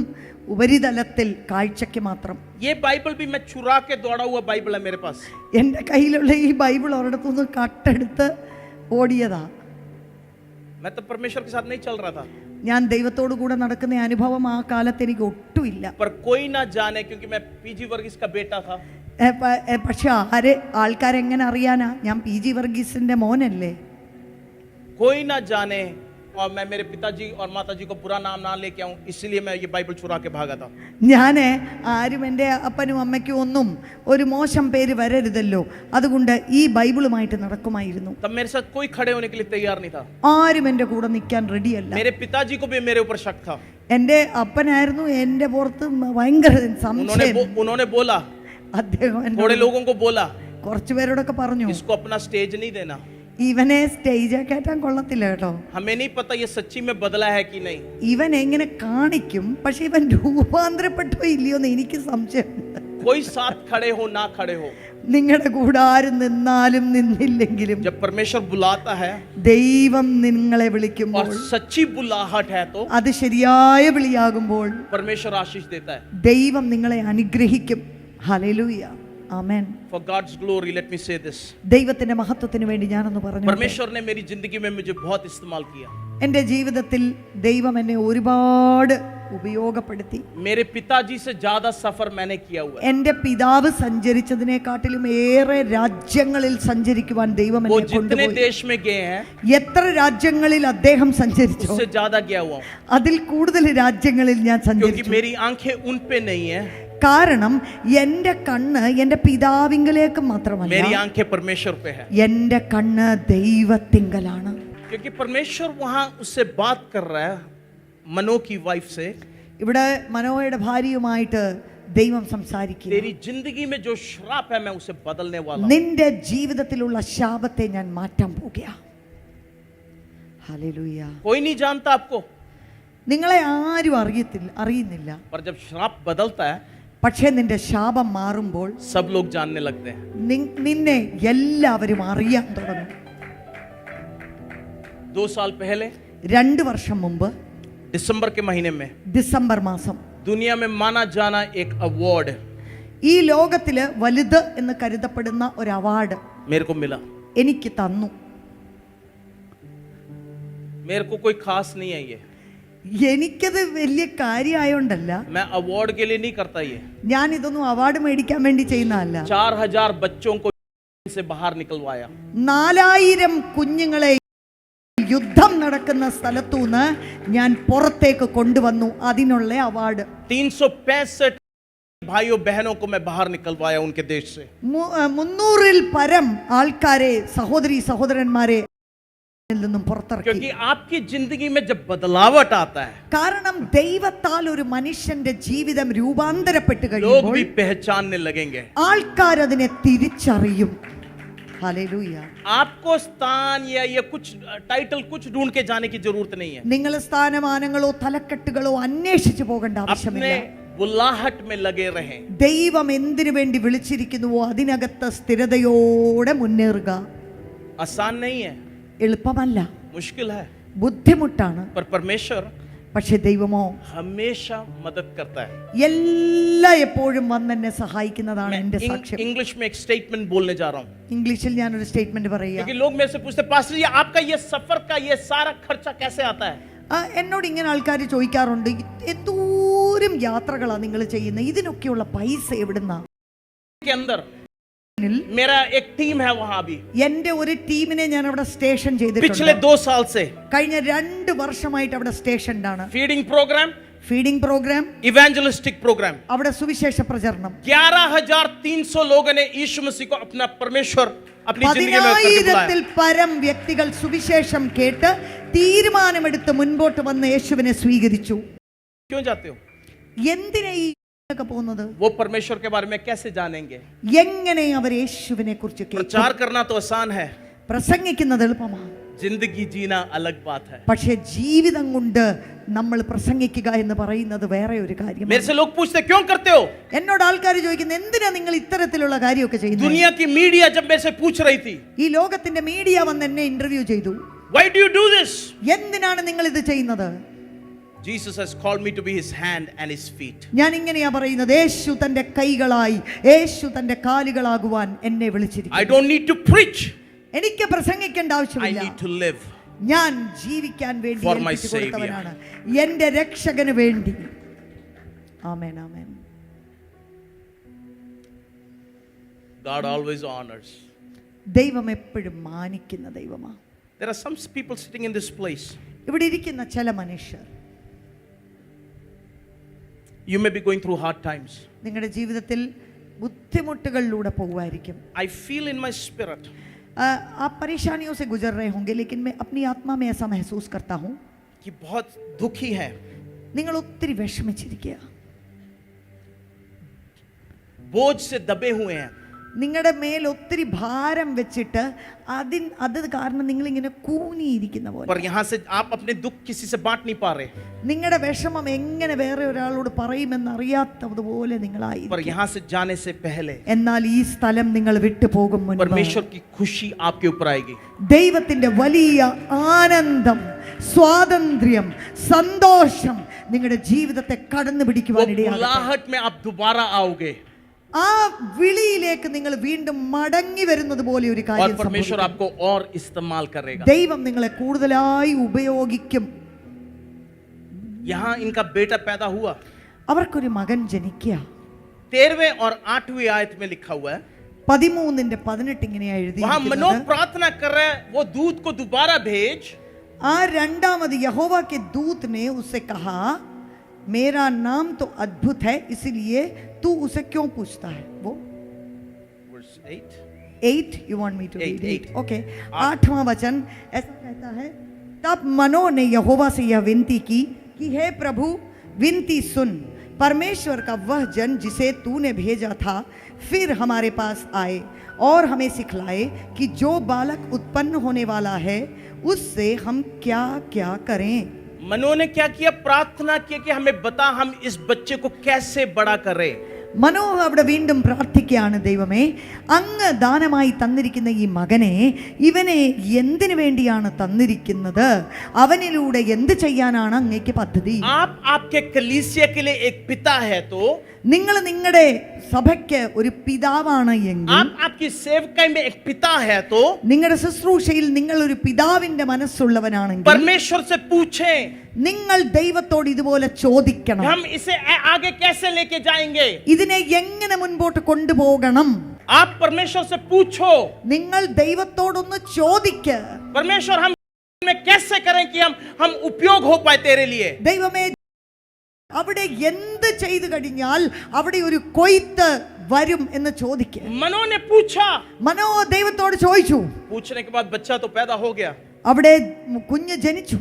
ഉപരിതലത്തിൽ കാഴ്ചയ്ക്ക് മാത്രം. ये बाइबल भी मैं चुरा के दौड़ा हुआ बाइबल है मेरे पास. എൻ്റെ കയ്യിലുള്ള ഈ ബൈബിൾ ഒരിടത്തുനിന്ന് കട്ടെടുത്ത് ഓടിയതാ. मैं तो परमेश्वर के साथ नहीं चल रहा था, ഞാൻ ദൈവത്തോടു കൂടെ നടക്കുന്ന അനുഭവം ആ കാലത്ത് എനിക്ക് ഒട്ടുമില്ല. पर कोई ना जाने क्योंकि मैं पीजी वर्गीस का बेटा था. പക്ഷെ ആൾക്കാരെങ്ങനെ അറിയാനാ? ഞാൻ പി ജി വർഗീസിന്റെ മോനല്ലേ. कोई ना जाने और मैं मेरे पिताजी और माताजी को बुरा नाम ना लेके आऊं, इसलिए मैं ये बाइबल चुरा के भागा था. ഞാൻ ആരും എൻ്റെ അപ്പനും അമ്മയ്ക്കും ഒന്നും ഒരു മോശം പേര് വരരുതല്ലോ, അതുകൊണ്ട് ഈ ബൈബിളുമായിട്ട് നടക്കുമായിരുന്നു. तब मेरे साथ कोई खड़े होने के लिए तैयार नहीं था. ആരും എൻ്റെ കൂടെ നിൽക്കാൻ റെഡിയല്ല. मेरे पिताजी को भी मेरे ऊपर शक था. എൻ്റെ അപ്പനായിരുന്നു എൻ്റെ പുറത്ത് ഭയങ്കര സംശയം. उन्होंने बोला, അദ്ദേഹം थोड़े लोगों को बोला, കുറച്ചു പേരോടൊക്കെ പറഞ്ഞു, इसको अपना स्टेज नहीं देना. ഇവനെ സ്റ്റേജ് കയറ്റാൻ കൊള്ളത്തില്ല കേട്ടോ. हमें नहीं पता ये सच्ची में बदला है कि नहीं. ഇവൻ എങ്ങനെ കാണിക്കും, പക്ഷെ ഇവൻ രൂപാന്തരപ്പെട്ടോ ഇല്ലയോ എന്ന് എനിക്ക് സംശയമുണ്ട്. कोई साथ खड़े हो ना खड़े हो, നിങ്ങളുടെ കൂടെ ആരും നിന്നാലും നിന്നില്ലെങ്കിലും जब परमेश्वर बुलाता है ദൈവം നിങ്ങളെ വിളിക്കുമ്പോൾ, और सच्ची बुलाहट है तो അത് ശരിയായ വിളിയാകുമ്പോൾ परमेश्वर आशीष देता है. ദൈവം നിങ്ങളെ അനുഗ്രഹിക്കും. Hallelujah, amen. For God's glory, let me say this. ദൈവത്തിന്റെ മഹത്വത്തിന് വേണ്ടി ഞാനൊന്ന് പറഞ്ഞു. परमेश्वर ने मेरी जिंदगी में मुझे बहुत इस्तेमाल किया. എൻ്റെ ജീവിതത്തിൽ ദൈവം എന്നെ ഒരുപാട് ഉപയോഗപ്പെടുത്തി. मेरे पिताजी से ज्यादा सफर मैंने किया हुआ है. എൻ്റെ പിതാവ് സഞ്ചരിച്ചതിനെക്കാട്ടിലും ഏറെ രാജ്യങ്ങളിൽ സഞ്ചരിക്കുവാൻ ദൈവം वो എന്നെ जितने കൊണ്ടുപോയി. देश में गए हैं എത്ര രാജ്യങ്ങളിൽ അദ്ദേഹം സഞ്ചരിച്ചു, उससे ज्यादा गया हुआ हूं. അതിൽ കൂടുതൽ രാജ്യങ്ങളിൽ ഞാൻ क्योंकि സഞ്ചരിച്ചു. मेरी आंखें उन पे नहीं है, കാരണം എൻ്റെ കണ്ണ് എൻ്റെ പിതാവിങ്കലേക്ക് മാത്രമല്ല, मेरी आंखें परमेश्वर पे है. എൻ്റെ കണ്ണ് ദൈവത്തിങ്കലാണ്. क्योंकि परमेश्वर वहां उससे बात कर रहा है, मनो की वाइफ से. ഇവിടെ മനോയുടെ ഭാര്യയുമായിട്ട് ദൈവം സംസാരിക്കുന്നു. तेरी जिंदगी में जो श्राप है मैं उसे बदलने वाला हूं. നിന്റെ ജീവിതത്തിലുള്ള ശാപത്തെ ഞാൻ മാറ്റാൻ പോകുക. ഹല്ലേലൂയ. कोई नहीं जानता आपको, നിങ്ങളെ ആരും അറിയുന്നില്ല. पर जब श्राप बदलता है പക്ഷേ നിന്റെ ശാപം മാറുമ്പോൾ सब लोग जानने लगते हैं. നിന്നെ എല്ലാവരും അറിയാൻ തുടങ്ങും. 2 साल पहले 2 വർഷം മുമ്പ് दिसंबर के महीने में ഡിസംബർ മാസം दुनिया में माना जाना एक अवार्ड ഈ ലോകത്തില് വലുത് എന്ന് കരുതപ്പെടുന്ന ഒരു അവാർഡ് मेरे को मिला. എനിക്ക് തന്നു. मेरे को कोई खास नहीं है ये, എനിക്കത് വലിയ കാര്യമായോണ്ടല്ല, मैं अवार्ड के लिए नहीं करता ये. ഞാൻ ഇതൊന്നും അവാർഡ് മേടിക്കാൻ വേണ്ടി ചെയ്യുന്നതല്ല. 4000 बच्चों को से बाहर निकलवाया. 4000 കുഞ്ഞുങ്ങളെ യുദ്ധം നടക്കുന്ന സ്ഥലത്തുനിന്ന് ഞാൻ പുറത്തേക്ക് കൊണ്ടുവന്നു. അതിനുള്ള അവാർഡ് 365 भाइयों बहनों को मैं बाहर निकलवाया उनके देश से. 300-ൽ പരം ആൾക്കാരെ, സഹോദരി സഹോദരന്മാരെ നിന്നും പുറത്തിറക്കി. क्योंकि आपकी जिंदगी में जब बदलावट आता है, കാരണം ദൈവത്താൽ ഒരു മനുഷ്യന്റെ ജീവിതം രൂപാന്തരപ്പെട്ട് लोग കഴിയുമ്പോൾ भी पहचानने लगेंगे. ആൾക്കാർ അതിനെ തിരിച്ചറിയും. हालेलुया. आपको स्थान या ये कुछ टाइटल कुछ ढूंढ के जाने की जरूरत नहीं है. നിങ്ങൾ സ്ഥാനമാനങ്ങളോ തലക്കെട്ടുകളോ അന്വേഷിച്ചു പോകേണ്ട ആവശ്യമില്ല. अपने बुलाहट में लगे रहें. ദൈവം എന്തിനു വേണ്ടി വിളിച്ചിരിക്കുന്നുവോ അതിനകത്ത് സ്ഥിരതയോടെ മുന്നേറുക. आसान नहीं है, എളുപ്പമല്ല, मुश्किल है, ബുദ്ധിമുട്ടാണ്. पर परमेश्वर പക്ഷെ ദൈവമോ हमेशा मदद करता है. എപ്പോഴും വന്ന് എന്നെ സഹായിക്കുന്നതാണ് എന്റെ സാക്ഷ്യം. इंग्लिश में एक स्टेटमेंट बोलने जा रहा हूँ. ഇംഗ്ലീഷിൽ ഞാൻ ഒരു സ്റ്റേറ്റ്മെന്റ് പറയുക. क्योंकि लोग मेरे से पूछते पास्टर जी आपका ये सफर का ये सारा खर्चा कैसे आता है? എന്നോട് ഇങ്ങനെ ആൾക്കാർ ചോദിക്കാറുണ്ട്, എന്തോരം യാത്രകളാണ് നിങ്ങൾ ചെയ്യുന്നത്, ഇതിനൊക്കെയുള്ള പൈസ എവിടുന്നാ? के अंदर मेरा एक टीम है वहां भी. എന്റെ ഒരു ടീമിനെ ഞാൻ അവിടെ സ്റ്റേഷൻ ചെയ്തിട്ടുണ്ട്. पिछले 2 साल से കഴിഞ്ഞ 2 വർഷമായിട്ട് അവിടെ സ്റ്റേഷൻഡാണ്. Feeding program, feeding program, evangelistic program. അവിടെ സുവിശേഷ പ്രചരണം. 11300 लोगों ने यीशु मसीह को अपना परमेश्वर अपनी जिंदगी में करके बुलाया. 10,000-ൽ പരം വ്യക്തികൾ സുവിശേഷം കേട്ട് തീരുമാനമെടുത്ത് മുൻപോട്ട് വന്ന് യേശുവിനെ സ്വീകരിച്ചു. क्यों जाते हो? എന്തിനാ ഈ പോകുന്നത്? वो परमेश्वर के बारे में कैसे जानेंगे? എങ്ങനെ അവർ യേശുവിനെ കുറിച്ച് प्रचार करना तो आसान है, പ്രസംഗിക്കുന്നത് എളുപ്പമാണ്. जिंदगी जीना अलग बात है. പക്ഷേ ജീവിതം കൊണ്ട് നമ്മൾ പ്രസംഗിക്കുക എന്ന് പറയുന്നത് വേറെ ഒരു കാര്യമാണ്. मेरे से लोग पूछते क्यों करते हो? എന്നോട് ആൾക്കാർ ചോദിക്കുന്നത് എന്തിനാ നിങ്ങൾ ഇത്തരത്തിലുള്ള കാര്യമൊക്കെ ചെയ്യുന്നത്? दुनिया की मीडिया जब मेरे से पूछ रही थी, ഈ ലോകത്തിന്റെ മീഡിയ വന്ന് എന്നെ ഇന്റർവ്യൂ ചെയ്തു. why do you do this? എന്തിനാണ് നിങ്ങൾ ഇത് ചെയ്യുന്നത്? Jesus has called me to be his hand and his feet. ഞാൻ ഇങ്ങനെയാ പറയുന്നത്, യേശു തന്റെ കൈകളായി യേശു തന്റെ കാലുകളാകുവാൻ എന്നെ വിളിച്ചിരിക്കുന്നു. I don't need to preach, എനിക്ക് പ്രസംഗിക്കേണ്ട I ആവശ്യമില്ല, need to live. ഞാൻ ജീവിക്കാൻ വേണ്ടി For my ഏൽപ്പിച്ചു കൊടുത്തവനാണ്, എൻ്റെ രക്ഷകന് വേണ്ടി. ആമേൻ, ആമേൻ. God always honors. ദൈവം എപ്പോഴും മാനിക്കുന്ന ദൈവമാണ്. There are some people sitting in this place. ഇവിടെ ഇരിക്കുന്ന ചില മനുഷ്യർ, You may be going through hard times. നിങ്ങളുടെ ജീവിതത്തിൽ ബുദ്ധിമുട്ടുകളിലൂടെ പോകുമായിരിക്കും. I feel in my spirit. आप परेशानियों से गुजर रहे होंगे, लेकिन मैं अपनी आत्मा में ऐसा महसूस करता हूँ कि बहुत दुखी है, നിങ്ങൾ ഒത്തിരി വിഷമിച്ചിരിക്കുക, बोझ से दबे हुए हैं. നിങ്ങളുടെ മേൽ ഒത്തിരി ഭാരം വെച്ചിട്ട് അത് കാരണം നിങ്ങൾ ഇങ്ങനെ കൂനിയിരിക്കുന്ന പോലെ. पर यहाँ से आप अपने दुख किसी से बांट नहीं पा रहे. നിങ്ങളുടെ വിഷമം എങ്ങനെ വേറെ ഒരാളോട് പറയുമെന്ന് അറിയാത്തതുപോലെ നിങ്ങളായി. पर यहाँ से जाने से पहले എന്നാൽ ഈ സ്ഥലം നിങ്ങൾ വിട്ടു പോകും മുൻപ് परमेश्वर की खुशी आपके ऊपर आएगी. ദൈവത്തിന്റെ വലിയ ആനന്ദം, സ്വാതന്ത്ര്യം, സന്തോഷം നിങ്ങളുടെ ജീവിതത്തെ കടന്നു പിടിക്കുവാൻ ഇടയാകും. बुलाहट में आप दोबारा आओगे. ആ വിളിയിലേക്ക് നിങ്ങൾ വീണ്ടും മടങ്ങി വരുന്നത് പോലെ ഒരു കാര്യം और परमेश्वर आपको और इस्तेमाल करेगा. ദൈവം നിങ്ങളെ കൂടുതലായി ഉപയോഗിക്കും. यहाँ इनका बेटा पैदा हुआ. അവർക്കൊരു മകൻ ജനിക്കുക. 13वें और 8वीं आयत में लिखा हुआ है. 13:18 ഇങ്ങനെയാ वहां मनो എഴുതിയിരിക്കുന്നത്. प्रार्थना कर रहा है, वो दूत को दोबारा भेज. ആ രണ്ടാമത് യഹോവ के दूत ने उससे कहा, मेरा नाम तो अद्भुत है, इसलिए तू उसे क्यों पूछता है? वो Verse 8. 8 you want me to read 8? Okay. 8वां वचन ऐसा कहता है, तब मनो ने यहोवा से यह विनती की कि हे प्रभु, विनती सुन, परमेश्वर का वह जन जिसे तूने भेजा था फिर हमारे पास आए और हमें सिखलाए कि जो बालक उत्पन्न होने वाला है उससे हम क्या क्या करें. मनो ने क्या किया? प्रार्थना किया कि हमें बता हम इस बच्चे को कैसे बड़ा करें. മനോ അവിടെ വീണ്ടും പ്രാർത്ഥിക്കുകയാണ്, ദൈവമേ, അങ്ങ് ദാനമായി തന്നിരിക്കുന്ന ഈ മകനെ, ഇവനെ എന്തിനു വേണ്ടിയാണ് തന്നിരിക്കുന്നത്? അവനിലൂടെ എന്ത് ചെയ്യാനാണ് അങ്ങേക്ക് പദ്ധതി? आप आपके कलीसिया के लिए एक पिता है तो നിങ്ങൾ നിങ്ങളുടെ സഭയ്ക്ക് ഒരു പിതാവാണ് എങ്കിൽ, आप आपकी सेवकाई में एक पिता है तो നിങ്ങളുടെ ശുശ്രൂഷയിൽ നിങ്ങൾ ഒരു പിതാവിന്റെ മനസ്സുള്ളവനാണെങ്കിൽ परमेश्वर से पूछें, നിങ്ങൾ ദൈവത്തോട് ഇതുപോലെ ചോദിക്കണം, हम इसे आगे कैसे लेके जाएंगे. ഇതിനെ എങ്ങനെ മുൻപോട്ട് കൊണ്ടുപോകണം. आप परमेश्वर से पूछो, നിങ്ങൾ ദൈവത്തോടൊന്ന് ചോദിക്ക്, परमेश्वर हम में कैसे करें कि हम उपयोग हो पाए तेरे लिए. ദൈവമേ, അവിടെ എന്ത് ചെയ്തു കഴിഞ്ഞാൽ അവിടെ ഒരു കൊയ്ത്ത് വരും എന്ന് ചോദിക്കുക. मनो ने पूछा, മനോ ദൈവത്തോട് ചോദിച്ചു. पूछने के बाद बच्चा तो पैदा हो गया, അവിടെ കുഞ്ഞ് ജനിച്ചു.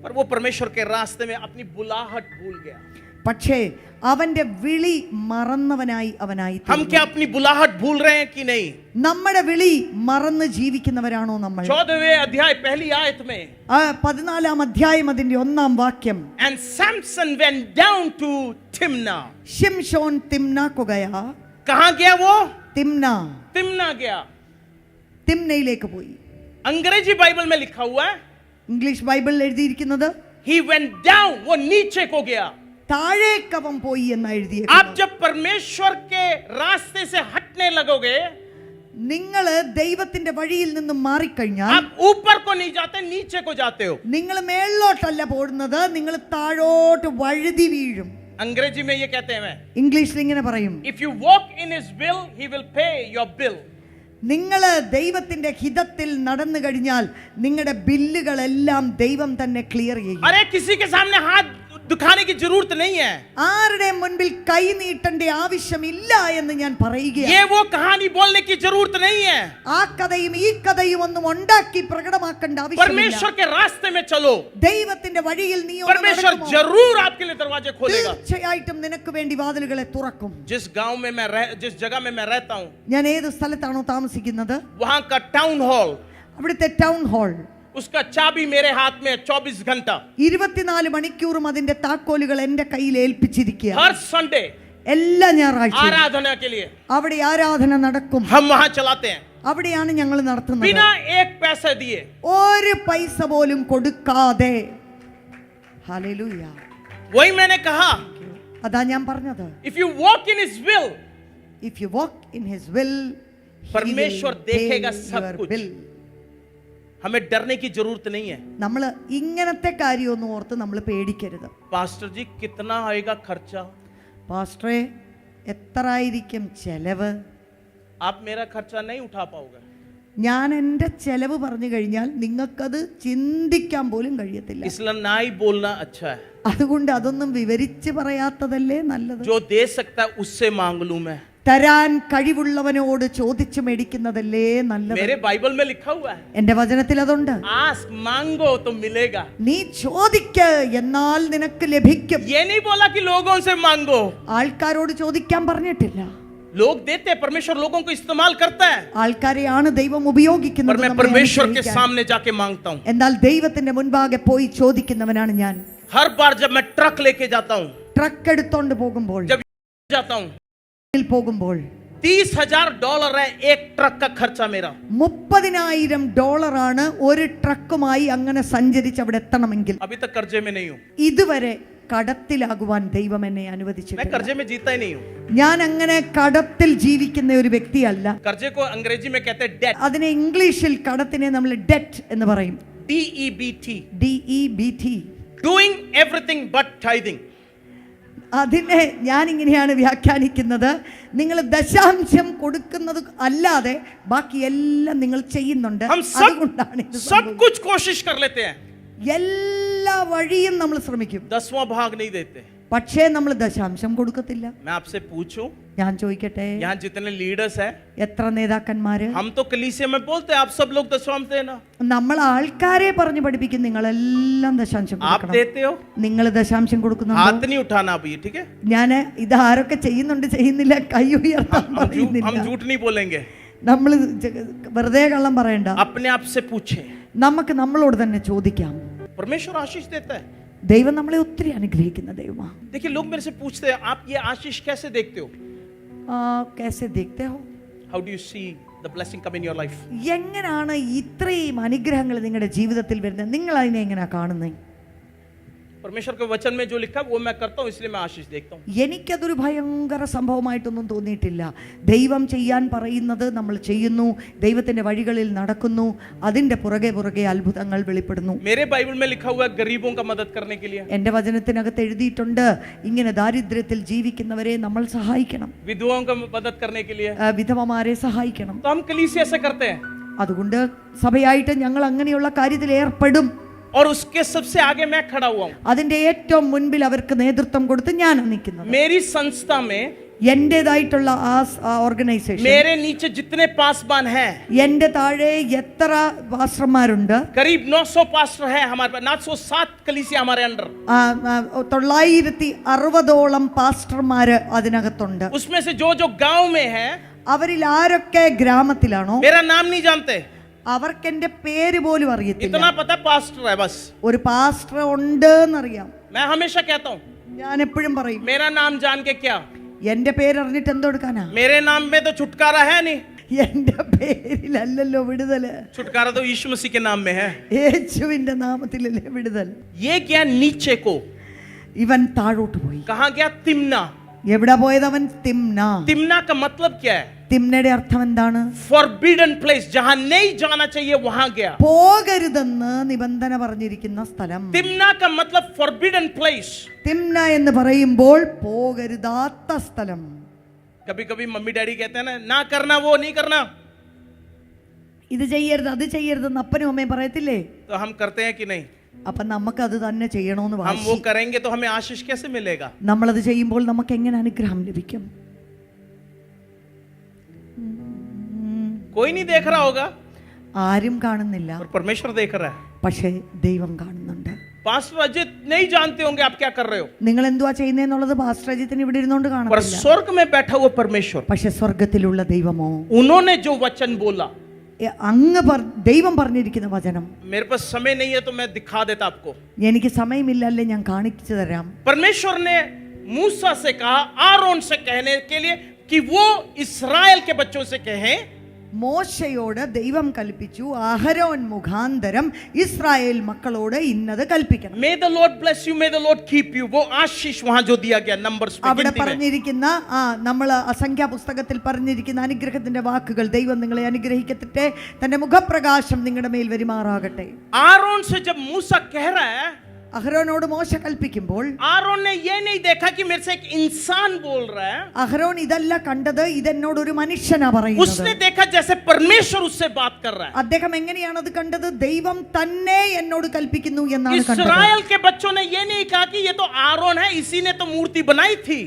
पर वो परमेश्वर के रास्ते में अपनी बुलाहट भूल गया. പക്ഷേ അവന്റെ വിളി മറന്നവനായി അവനായി. हम क्या अपनी बुलाहट भूल रहे हैं कि नहीं? നമ്മുടെ വിളി മറന്ന് ജീവിക്കുന്നവരാണോ നമ്മൾ? 14वें अध्याय पहली आयत में 14-ാം അധ്യായം അതിന്റെ 1-ാം വാക്യം. And Samson went down to Timna. शिमशोन तिम्ना को गया. कहां गया वो? तिम्ना. तिम्ना गया. തിമ്നയിലേക്ക് പോയി. अंग्रेजी बाइबल में लिखा हुआ है ഇംഗ്ലീഷ് ബൈബിളിൽ എഴുതിയിരിക്കുന്നത് he went down, वो नीचे को गया. താഴേക്കവൻ പോയി എന്ന് എഴുതിയ. आप जब परमेश्वर के रास्ते से हटने लगोगे, നിങ്ങൾ ദൈവത്തിന്റെ വഴിയിൽ നിന്നും മാറിക്കഴിഞ്ഞാൽ आप ऊपर को नहीं जाते, नीचे को जाते हो. നിങ്ങൾ മേളിലോട്ടല്ല പോകുന്നത്, നിങ്ങൾ താഴോട്ട് വഴുതി വീഴും. अंग्रेजी में ये कहते हैं, ഇംഗ്ലീഷിൽ ഇങ്ങനെ പറയും, if you walk in his will, he will pay your bill. നിങ്ങൾ ദൈവത്തിന്റെ ഹിതത്തിൽ നടന്നു കഴിഞ്ഞാൽ നിങ്ങളുടെ ബില്ലുകളെല്ലാം ദൈവം തന്നെ ക്ലിയർ ചെയ്യും. अरे किसी के सामने हाथ दुखाने की जरूरत नहीं है. ആരുടെ മുൻപിൽ കൈ നീട്ടേണ്ട ആവശ്യമില്ല എന്ന് ഞാൻ പറയുകയാണ്. ये वो कहानी बोलने की जरूरत नहीं है. ആ കഥയും ഈ കഥയും ഒന്നും ഉണ്ടാക്കി പ്രകടമാക്കേണ്ട ആവശ്യമില്ല. परमेश्वर के रास्ते में चलो, ദൈവത്തിന്റെ വഴിയിൽ നീ परमेश्वर जरूर आपके लिए दरवाजे खोलेगा. തീർച്ചയായിട്ടും നിനക്ക് വേണ്ടി വാതിലുകളെ തുറക്കും. जिस गांव में जिस जगह में मैं रहता हूँ, ഞാൻ ഏത് സ്ഥലത്താണോ താമസിക്കുന്നത് वहां का टाउन हॉल, അവിടുത്തെ ടൗൺ ഹാൾ, उसका चाबी मेरे हाथ में 24 घंटा. 24 മണിക്കൂറും അതിന്റെ താക്കോലുകൾ എന്റെ കയ്യിൽ ഏൽപ്പിച്ചിരിക്കുക. हर संडे എല്ലാ ഞായറാഴ്ചയും आराधना के लिए അവിടെ ആരാധന നടക്കും. हम वहां चलाते हैं അവിടെയാണ് ഞങ്ങൾ നടത്തുന്നത്. बिना एक पैसा दिए. ഒരു പൈസ പോലും കൊടുക്കാതെ. ഹല്ലേലൂയ. वही मैंने कहा, അതാ ഞാൻ പറഞ്ഞത്. if you walk in his will, If you walk in his will, he परमेश्वर will pay देखेगा सब your कुछ. bill. हमें डरने की जरूरत नहीं है। നമ്മൾ ഇങ്ങനത്തെ കാര്യമൊന്നും ഓർത്ത് നമ്മൾ പേടിക്കരുത്. पास्टर जी कितना आएगा खर्चा? പാസ്റ്ററെ എത്ര ആയിരിക്കും ചെലവ്? आप मेरा खर्चा नहीं उठा पाओगे। ഞാൻ എൻ്റെ ചെലവ് പറഞ്ഞു കഴിഞ്ഞാൽ നിങ്ങൾക്കത് ചിന്തിക്കാൻ പോലും കഴിയത്തില്ല. इसलिए ना ही बोलना अच्छा है। അതുകൊണ്ട് അതൊന്നും വിവരിച്ച് പറയാത്തതല്ലേ നല്ലത്. जो दे सकता है उससे मांग लूं मैं। തരാൻ കഴിവുള്ളവനോട് ചോദിച്ചു മേടിക്കുന്നതല്ലേ നല്ലത്. मेरे बाइबल में लिखा हुआ है, എന്റെ വചനത്തിൽ അതുണ്ട്. आस्क मांगो तो मिलेगा। നീ ചോദിക്ക് എന്നാൽ നിനക്ക് ലഭിക്കും. ये नहीं बोला कि लोगों से मांगो। ആൾക്കാരോട് ചോദിക്കാൻ പറഞ്ഞിട്ടില്ല. लोग देते हैं, परमेश्वर लोगों को इस्तेमाल करता है। ആൾക്കാരെയാണ് ദൈവം पर ഉപയോഗിക്കുന്നത്. मैं परमेश्वर के सामने जाके मांगता हूँ। എന്നാൽ ദൈവത്തിന്റെ മുൻപാകെ പോയി ചോദിക്കുന്നവനാണ് ഞാൻ. हर बार जब मैं ट्रक लेके जाता हूँ, ട്രക്ക് എടുത്തോണ്ട് പോകുമ്പോൾ, जब जाता हूँ, പോകുമ്പോൾ $30,000 है एक ट्रक का खर्चा मेरा। $30,000 ഒരു ട്രക്കുമായി അങ്ങനെ സഞ്ചരിച്ച് അവിടെ എത്തണമെങ്കിൽ. अभी तक कर्जे में नहीं हूँ, ഇതുവരെ കടത്തിലാകുവാൻ ദൈവം എന്നെ मैं അനുവദിച്ചിട്ടില്ല. कर्जे में जीता ही नहीं हूँ। ഞാൻ അങ്ങനെ കടത്തിൽ ജീവിക്കുന്ന ഒരു വ്യക്തിയല്ല. कर्जे को अंग्रेजी में कहते हैं डेट, അതിനെ ഇംഗ്ലീഷിൽ കടത്തിനെ നമ്മൾ ഡെറ്റ് എന്ന് പറയും. DEBT, DEBT. doing everything but tithing. അതിനെ ഞാൻ ഇങ്ങനെയാണ് വ്യാഖ്യാനിക്കുന്നത്. നിങ്ങൾ ദശാംശം കൊടുക്കുന്നത് അല്ലാതെ ബാക്കി എല്ലാം നിങ്ങൾ ചെയ്യുന്നുണ്ട്. हम അതുകൊണ്ടാണ് ഇത് सब സംഭവിക്കുന്നത്. कुछ कोशिश कर लेते हैं, എല്ലാ വഴിയും നമ്മൾ ശ്രമിക്കും, 10वां भाग नहीं देते। പക്ഷേ നമ്മൾ ദശാംശം കൊടുക്കത്തില്ല. मैं आपसे पूछूं, ഞാൻ ചോദിക്കട്ടെ, यहाँ जितने लीडर्स हैं, എത്ര നേതാക്കന്മാര്? हम तो कलीसिया में बोलते हैं आप सब लोग दशमांश देना, നമ്മൾ ആൾക്കാരെ പറഞ്ഞു പഠിപ്പിക്കും നിങ്ങളെല്ലാം ദശാംശം आप കൊടുക്കണം. देते हो? നിങ്ങൾ ദശാംശം കൊടുക്കുന്നുണ്ടോ? हाथ नहीं उठाना अभी, ठीक है? ഞാൻ ഇത് ആരൊക്കെ ചെയ്യുന്നുണ്ട് ചെയ്യുന്നില്ല കൈ ഉയർത്താൻ हम പറയുന്നില്ല. झूठ नहीं बोलेंगे। നമ്മൾ വെറുതെ കള്ളം പറയണ്ട. अपने आप से पूछे, നമുക്ക് നമ്മളോട് തന്നെ ചോദിക്കാം. परमेश्वर आशीष देता है। ദൈവം നമ്മളെ ഒത്തിരി അനുഗ്രഹിക്കുന്ന ദൈവമാണ്. देखिए लोग मेरे से पूछते हैं आप ये आशीष कैसे देखते हो? कैसे देखते हो? How do you see the blessing come in your life? എങ്ങനെയാണ് ഇത്രയും അനുഗ്രഹങ്ങൾ നിങ്ങളുടെ ജീവിതത്തിൽ വരുന്നത്? നിങ്ങൾ അതിനെ എങ്ങനെയാ കാണുന്നത്? परमेश्वर के वचन में जो लिखा है वो मैं करता हूँ, इसलिए मैं आशीष देखता हूँ। എനിക്കതൊരു ഭയങ്കര സംഭവമായിട്ടൊന്നും തോന്നിയിട്ടില്ല. ദൈവം ചെയ്യാൻ പറയുന്നത് നമ്മൾ ചെയ്യുന്നു, ദൈവത്തിന്റെ വഴികളിൽ നടക്കുന്നു, അതിന്റെ പുറകെ പുറകെ അത്ഭുതങ്ങൾ വെളിപ്പെടുന്നു. मेरे बाइबल में लिखा हुआ है गरीबों का मदद करने के लिए, എന്റെ വചനത്തിനകത്ത് എഴുതിയിട്ടുണ്ട് ഇങ്ങനെ ദാരിദ്ര്യത്തിൽ ജീവിക്കുന്നവരെ നമ്മൾ സഹായിക്കണം, विधवाओं का मदद करने के लिए। വിധവമാരെ സഹായിക്കണം. तो हम कलीसिया से करते हैं അതുകൊണ്ട് സഭയായിട്ട് ഞങ്ങൾ അങ്ങനെയുള്ള കാര്യത്തിൽ ഏർപ്പെടും. और उसके सबसे आगे मैं खड़ा हुआ हूँ। അതിന്റെ ഏറ്റവും മുൻപിൽ അവർക്ക് നേതൃത്വം കൊടുത്ത് ഞാൻ നിൽക്കുന്നത്. मेरी संस्था में എന്റേതായിട്ടുള്ള ആ ഓർഗനൈസേഷൻ, मेरे नीचे जितने पासवान हैं, എന്റെ താഴെ എത്ര പാസ്റ്റർമാരുണ്ട്? करीब 900 पास्टर हैं हमारे पास, 907 कलीसिया हमारे अंडर। 960 പാസ്റ്റർമാര് അതിനകത്തുണ്ട്. उसमें से जो जो गांव में है, അവരിൽ ആരൊക്കെ ഗ്രാമത്തിലാണോ मेरा नाम नहीं जानते, അവർക്ക് എന്റെ പേര് പോലും അറിയത്തില്ല. इतना पता पास्टर है बस। ഒരു പാസ്റ്റർ ഉണ്ട് എന്നറിയാം. मैं हमेशा कहता हूँ ഞാൻ എപ്പോഴും പറയും, मेरा नाम जान के क्या, എന്റെ പേര് അറിഞ്ഞിട്ട് എന്തെടുക്കാനാ? मेरे नाम में तो छुटकारा है नहीं। എന്റെ പേരിലല്ലല്ലോ വിടുതല്, छुटकारा तो यीशु मसीह के नाम में है। യേശുവിന്റെ നാമത്തിലല്ലേ വിടുതൽ. ये गया नीचे को, ഇവൻ താഴോട്ട് പോയി. कहाँ गया? तिम्ना। എവിടെ പോയതവൻ? തിമ്ന. तिम्ना का मतलब क्या है? തിമ്നയുടെ അർത്ഥം എന്താണ്? फॉरबिडन प्लेस, जहां नहीं जाना चाहिए वहां गया। പോകരുതെന്ന് നിബന്ധന പറഞ്ഞിരിക്കുന്ന സ്ഥലം. तिम्ना का मतलब फॉरबिडन प्लेस। തിമ്ന എന്ന് പറയുമ്പോൾ പോകരുതാത്ത സ്ഥലം. कभी कभी मम्मी डैडी कहते हैं ना करना, वो नहीं करना, ഇത് ചെയ്യരുത് അത് ചെയ്യരുതെന്ന് അപ്പനും അമ്മയും പറയത്തില്ലേ? तो हम करते हैं कि नहीं? അപ്പൊ നമുക്ക് അത് തന്നെ ചെയ്യണമെന്ന് हम वो വാശി. करेंगे तो हमें आशीष कैसे मिलेगा? നമ്മളത് ചെയ്യുമ്പോൾ നമുക്ക് എങ്ങനെ അനുഗ്രഹം ലഭിക്കും? कोई नहीं देख रहा होगा, ആരും കാണുന്നില്ല, पर परमेश्वर देख रहा है। പക്ഷേ ദൈവം കാണുന്നുണ്ട്. पास्टर अजित नहीं जानते होंगे आप क्या कर रहे हो, നിങ്ങൾ എന്തുവാ ചെയ്യുന്നതെന്നുള്ളത് പാസ്റ്റർ അജിത്തിന് ഇവിടെ ഇരുന്നുകൊണ്ട് पर കാണത്തില്ല. स्वर्ग में बैठा हुआ परमेश्वर, പക്ഷെ സ്വർഗത്തിലുള്ള ദൈവമോ, उन्होंने जो वचन बोला, ദൈവം പറഞ്ഞിരിക്കുന്ന വചനം. मेरे पास समय नहीं है तो मैं दिखा देता आपको। എനിക്ക് സമയമില്ലല്ലേ ഞാൻ കാണിച്ചു തരാം. परमेश्वर ने मूसा से कहा, आरोन से कहने के लिए कि वो इस्राएल के बच्चों से कहें മോശയോട് ദൈവം കൽപ്പിച്ചു അഹരോൻ മുഖാന്തരം ഇസ്രായേൽ മക്കളോട് ഇന്നത് കൽപ്പിക്കണം. May the Lord bless you, may the Lord keep you. वो आशीष वहां जो दिया गया नंबर्स में അവിടെ പറഞ്ഞിരിക്കുന്ന നമ്മൾ സംഖ്യാ പുസ്തകത്തിൽ പറഞ്ഞിരിക്കുന്ന അനുഗ്രഹത്തിന്റെ വാക്കുകൾ, ദൈവം നിങ്ങളെ അനുഗ്രഹിക്കട്ടെ, തന്റെ മുഖപ്രകാശം നിങ്ങളുടെ മേൽ വരുമാറാകട്ടെ. आरोन से जब मूसा कह रहा है, അഹരോനോട് മോശ കൽപ്പിക്കുമ്പോൾ आरोन ने ये नहीं देखा कि मेरे से एक इंसान बोल रहा है. അഹരോൻ ഇതല്ല കണ്ടത്, ഇതെന്നോട് ഒരു മനുഷ്യനാ പറയുന്നത്. उसने देखा जैसे परमेश्वर उससे बात कर रहा है. അദ്ദേഹം എങ്ങനെയാണ് അത് കണ്ടത്? ദൈവം തന്നെ എന്നോട് കൽപ്പിക്കുന്നു എന്നാണ് കണ്ടത്. इस्राएल के बच्चों ने ये नहीं कहा कि ये तो आरोन है, इसी ने तो मूर्ति बनाई थी.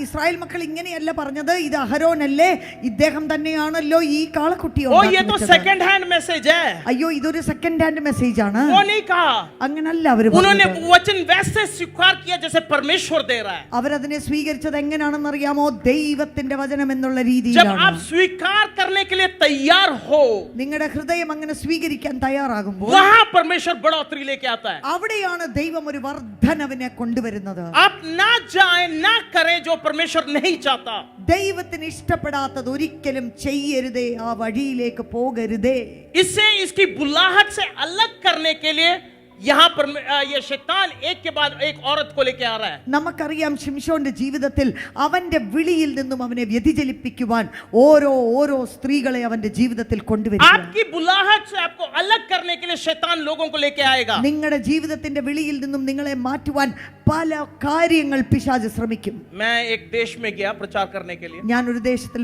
ഇസ്രായേൽ മക്കൾ ഇങ്ങനെയല്ല പറഞ്ഞത്, ഇത് അഹരോനല്ലേ, ഇദ്ദേഹം തന്നെയാണല്ലോ ഈ കാളക്കുട്ടിയെ ओ ये तो सेकंड हैंड मैसेज है. അയ്യോ ഇതൊരു സെക്കൻഡ് ഹാൻഡ് മെസ്സേജ് ആണ്. वो नहीं कहा. അങ്ങനല്ല അവർ उन्होंने वचन वैसे स्वीकार किया जैसे परमेश्वर दे रहा है. അവരതിനെ സ്വീകരിച്ചത് എങ്ങനെയാണെന്ന് അറിയാമോ? ദൈവത്തിന്റെ വചനം എന്നുള്ള जब രീതിയിലാണ്. आप स्वीकार करने के लिए तैयार हो, നിങ്ങളുടെ ഹൃദയം അങ്ങനെ സ്വീകരിക്കാൻ തയ്യാറാകുമ്പോൾ वहां परमेश्वर बढ़ोतरी लेके आता है. അവിടെയാണ് ദൈവം ഒരു വർധനവിനെ കൊണ്ടുവരുന്നത്. आप ना जाए ना करें जो परमेश्वर नहीं चाहता. ദൈവത്തിന് ഇഷ്ടപ്പെടാത്തത് ഒരിക്കലും ചെയ്യരുതേ, ആ വഴിയിലേക്ക് പോകരുതേ. इससे इसकी बुलाहट से अलग करने के लिए यहाँ पर ये शैतान एक के बाद एक औरत को लेके आ रहा है. നമുക്കറിയാം ശിംശോന്റെ ജീവിതത്തിൽ അവന്റെ വിളിയിൽ നിന്നും അവനെ വ്യതിചലിപ്പിക്കുവാൻ ഓരോ സ്ത്രീകളെ അവന്റെ ജീവിതത്തിൽ കൊണ്ടുവരിക. आपकी बुलाहट से आपको अलग करने के लिए शैतान लोगों को लेके आएगा. നിങ്ങളുടെ ജീവിതത്തിന്റെ വിളിയിൽ നിന്നും നിങ്ങളെ മാറ്റുവാൻ പല കാര്യങ്ങൾ പിശാച് ശ്രമിക്കും. मैं एक देश में गया प्रचार करने के लिए. ഞാൻ ഒരു ദേശത്തിൽ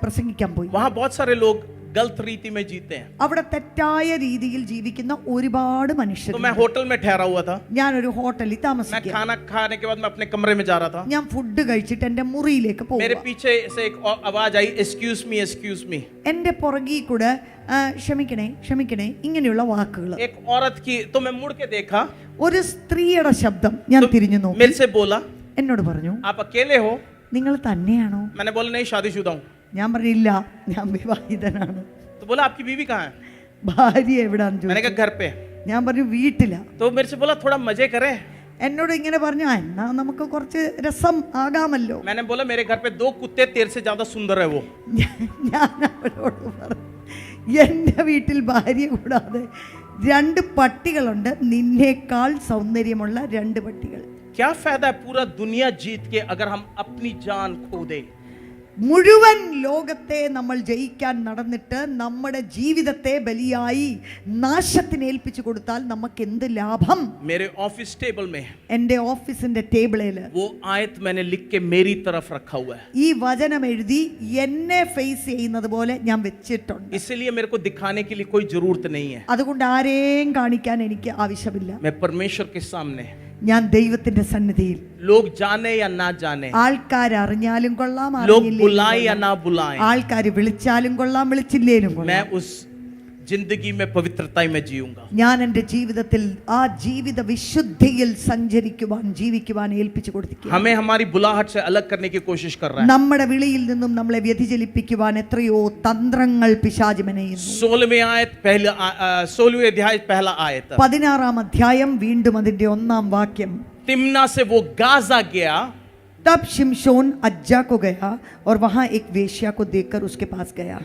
പ്രസംഗിക്കാൻ പോയി. वहाँ बहुत सारे लोग गलत रीति में जीते हैं. അവിടെ തെറ്റായ രീതിയിൽ ജീവിക്കുന്ന ഒരുപാട് മനുഷ്യർ. तो मैं होटल में ठहरा हुआ था. ഞാൻ ഒരു ഹോട്ടലിൽ मैं താമസിക്കുക. खाना खाने के बाद मैं अपने कमरे में जा रहा था. ഞാൻ ഫുഡ് കഴിച്ചിട്ട് എന്റെ മുറിയിലേക്ക് मेरे പോകും. पीछे से एक आवाज आई, एक्सक्यूज मी. എന്റെ പുറകിൽ കൂടെ ക്ഷമിക്കണേ ഇങ്ങനെയുള്ള വാക്കുകൾ. एक औरत की, तो मैं मुड़ के देखा. ഒരു സ്ത്രീയുടെ ശബ്ദം ഞാൻ തിരിഞ്ഞു നോക്കി. मेरे से बोला, എന്നോട് പറഞ്ഞു, आप अकेले हो? നിങ്ങൾ തന്നെയാണോ? मैंने बोला नहीं, शादीशुदा हूँ. ഞാൻ പറഞ്ഞില്ല, ഞാൻ വിവാഹിതനാണ്. तो बोला आपकी बीवी कहाँ है? ഭാര്യ എവിടാന്ന് मैंने ചോദിച്ചു. कहा घर पे. ഞാൻ പറഞ്ഞു വീട്ടിലാ. तो मेरे से बोला थोड़ा मजे करे. എന്നോട് ഇങ്ങനെ പറഞ്ഞു, എന്നാ നമുക്ക് കുറച്ച് രസം ആകാമല്ലോ. मैंने बोला मेरे घर पे 2 कुत्ते तेरे से ज्यादा सुंदर है वो. ഞാൻ അവരോട് പറഞ്ഞു, എന്റെ വീട്ടിൽ ഭാര്യ കൂടാതെ 2 പട്ടികളുണ്ട്, നിന്നേക്കാൾ സൗന്ദര്യമുള്ള 2 പട്ടികൾ. क्या फायदा है पूरा दुनिया जीत के अगर हम अपनी जान खो दे. മുഴുവൻ ലോകത്തെ നമ്മൾ ജയിക്കാൻ നടന്നിട്ട് നമ്മുടെ ജീവിതത്തെ ബലിയായി നാശത്തിന് ഏൽപ്പിച്ചു കൊടുത്താൽ നമുക്ക് എന്ത് ലാഭം? मेरे ऑफिस टेबल में എന്റെ ഓഫീസിന്റെ ടേബിളിൽ वो आयत मैंने लिख के मेरी तरफ रखा हुआ है. ഈ വചനം എഴുതി എന്നെ ഫേസ് ചെയ്യുന്നത് പോലെ ഞാൻ വെച്ചിട്ടുണ്ട്. इसलिए मेरे को दिखाने के लिए कोई जरूरत नहीं है. അതുകൊണ്ട് ആരെയും കാണിക്കാൻ എനിക്ക് ആവശ്യമില്ല. मैं परमेश्वर के सामने, ഞാൻ ദൈവത്തിന്റെ സന്നിധിയിൽ, लोग जाने या ना जाने, ആൾക്കാർ അറിഞ്ഞാലും കൊള്ളാം, लोग बुलाए या ना बुलाए, ആൾക്കാർ വിളിച്ചാലും കൊള്ളാം, വിളിച്ചില്ലേലും मैं കൊള്ളാം, उस जिंदगी में पवित्रता में जीऊंगा. ഞാൻ എൻ്റെ ജീവിതത്തിൽ ആ ജീവിത വിശുദ്ധിയിൽ സഞ്ചരിക്കുവാൻ ജീവിക്കുവാൻ ഏൽപ്പിച്ചു കൊടുത്തിരിക്കുക. हमें हमारी बुलाहट से अलग करने की कोशिश कर रहा है. നമ്മുടെ വിളിയിൽ നിന്നും നമ്മളെ വ്യതിചലിപ്പിക്കുവാൻ എത്രയോ തന്ത്രങ്ങൾ പിശാച് മെനയുന്നു. 16वें अध्याय पहला आयत. 16-ാം അധ്യായം വീണ്ടും അതിന്റെ 1-ാം വാക്യം. तिम्ना से वो गाजा गया. तब शिमशोन अज्जा को गया और वहां एक वेश्या को देखकर उसके पास गया.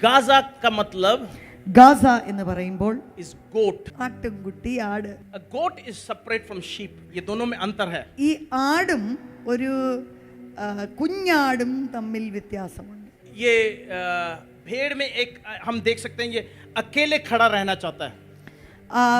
गाजा का मतलब ഗാസ എന്ന് പറയുമ്പോൾ is goat. ആട്ടുംകുട്ടി, ആട്. A goat is separate from sheep. ये दोनों में अंतर है. ഈ ആടും ഒരു കുഞ്ഞാടും തമ്മിൽ വ്യത്യാസമുണ്ട്. ये भेड़ में एक हम देख सकते हैं, ये अकेले खड़ा रहना चाहता है.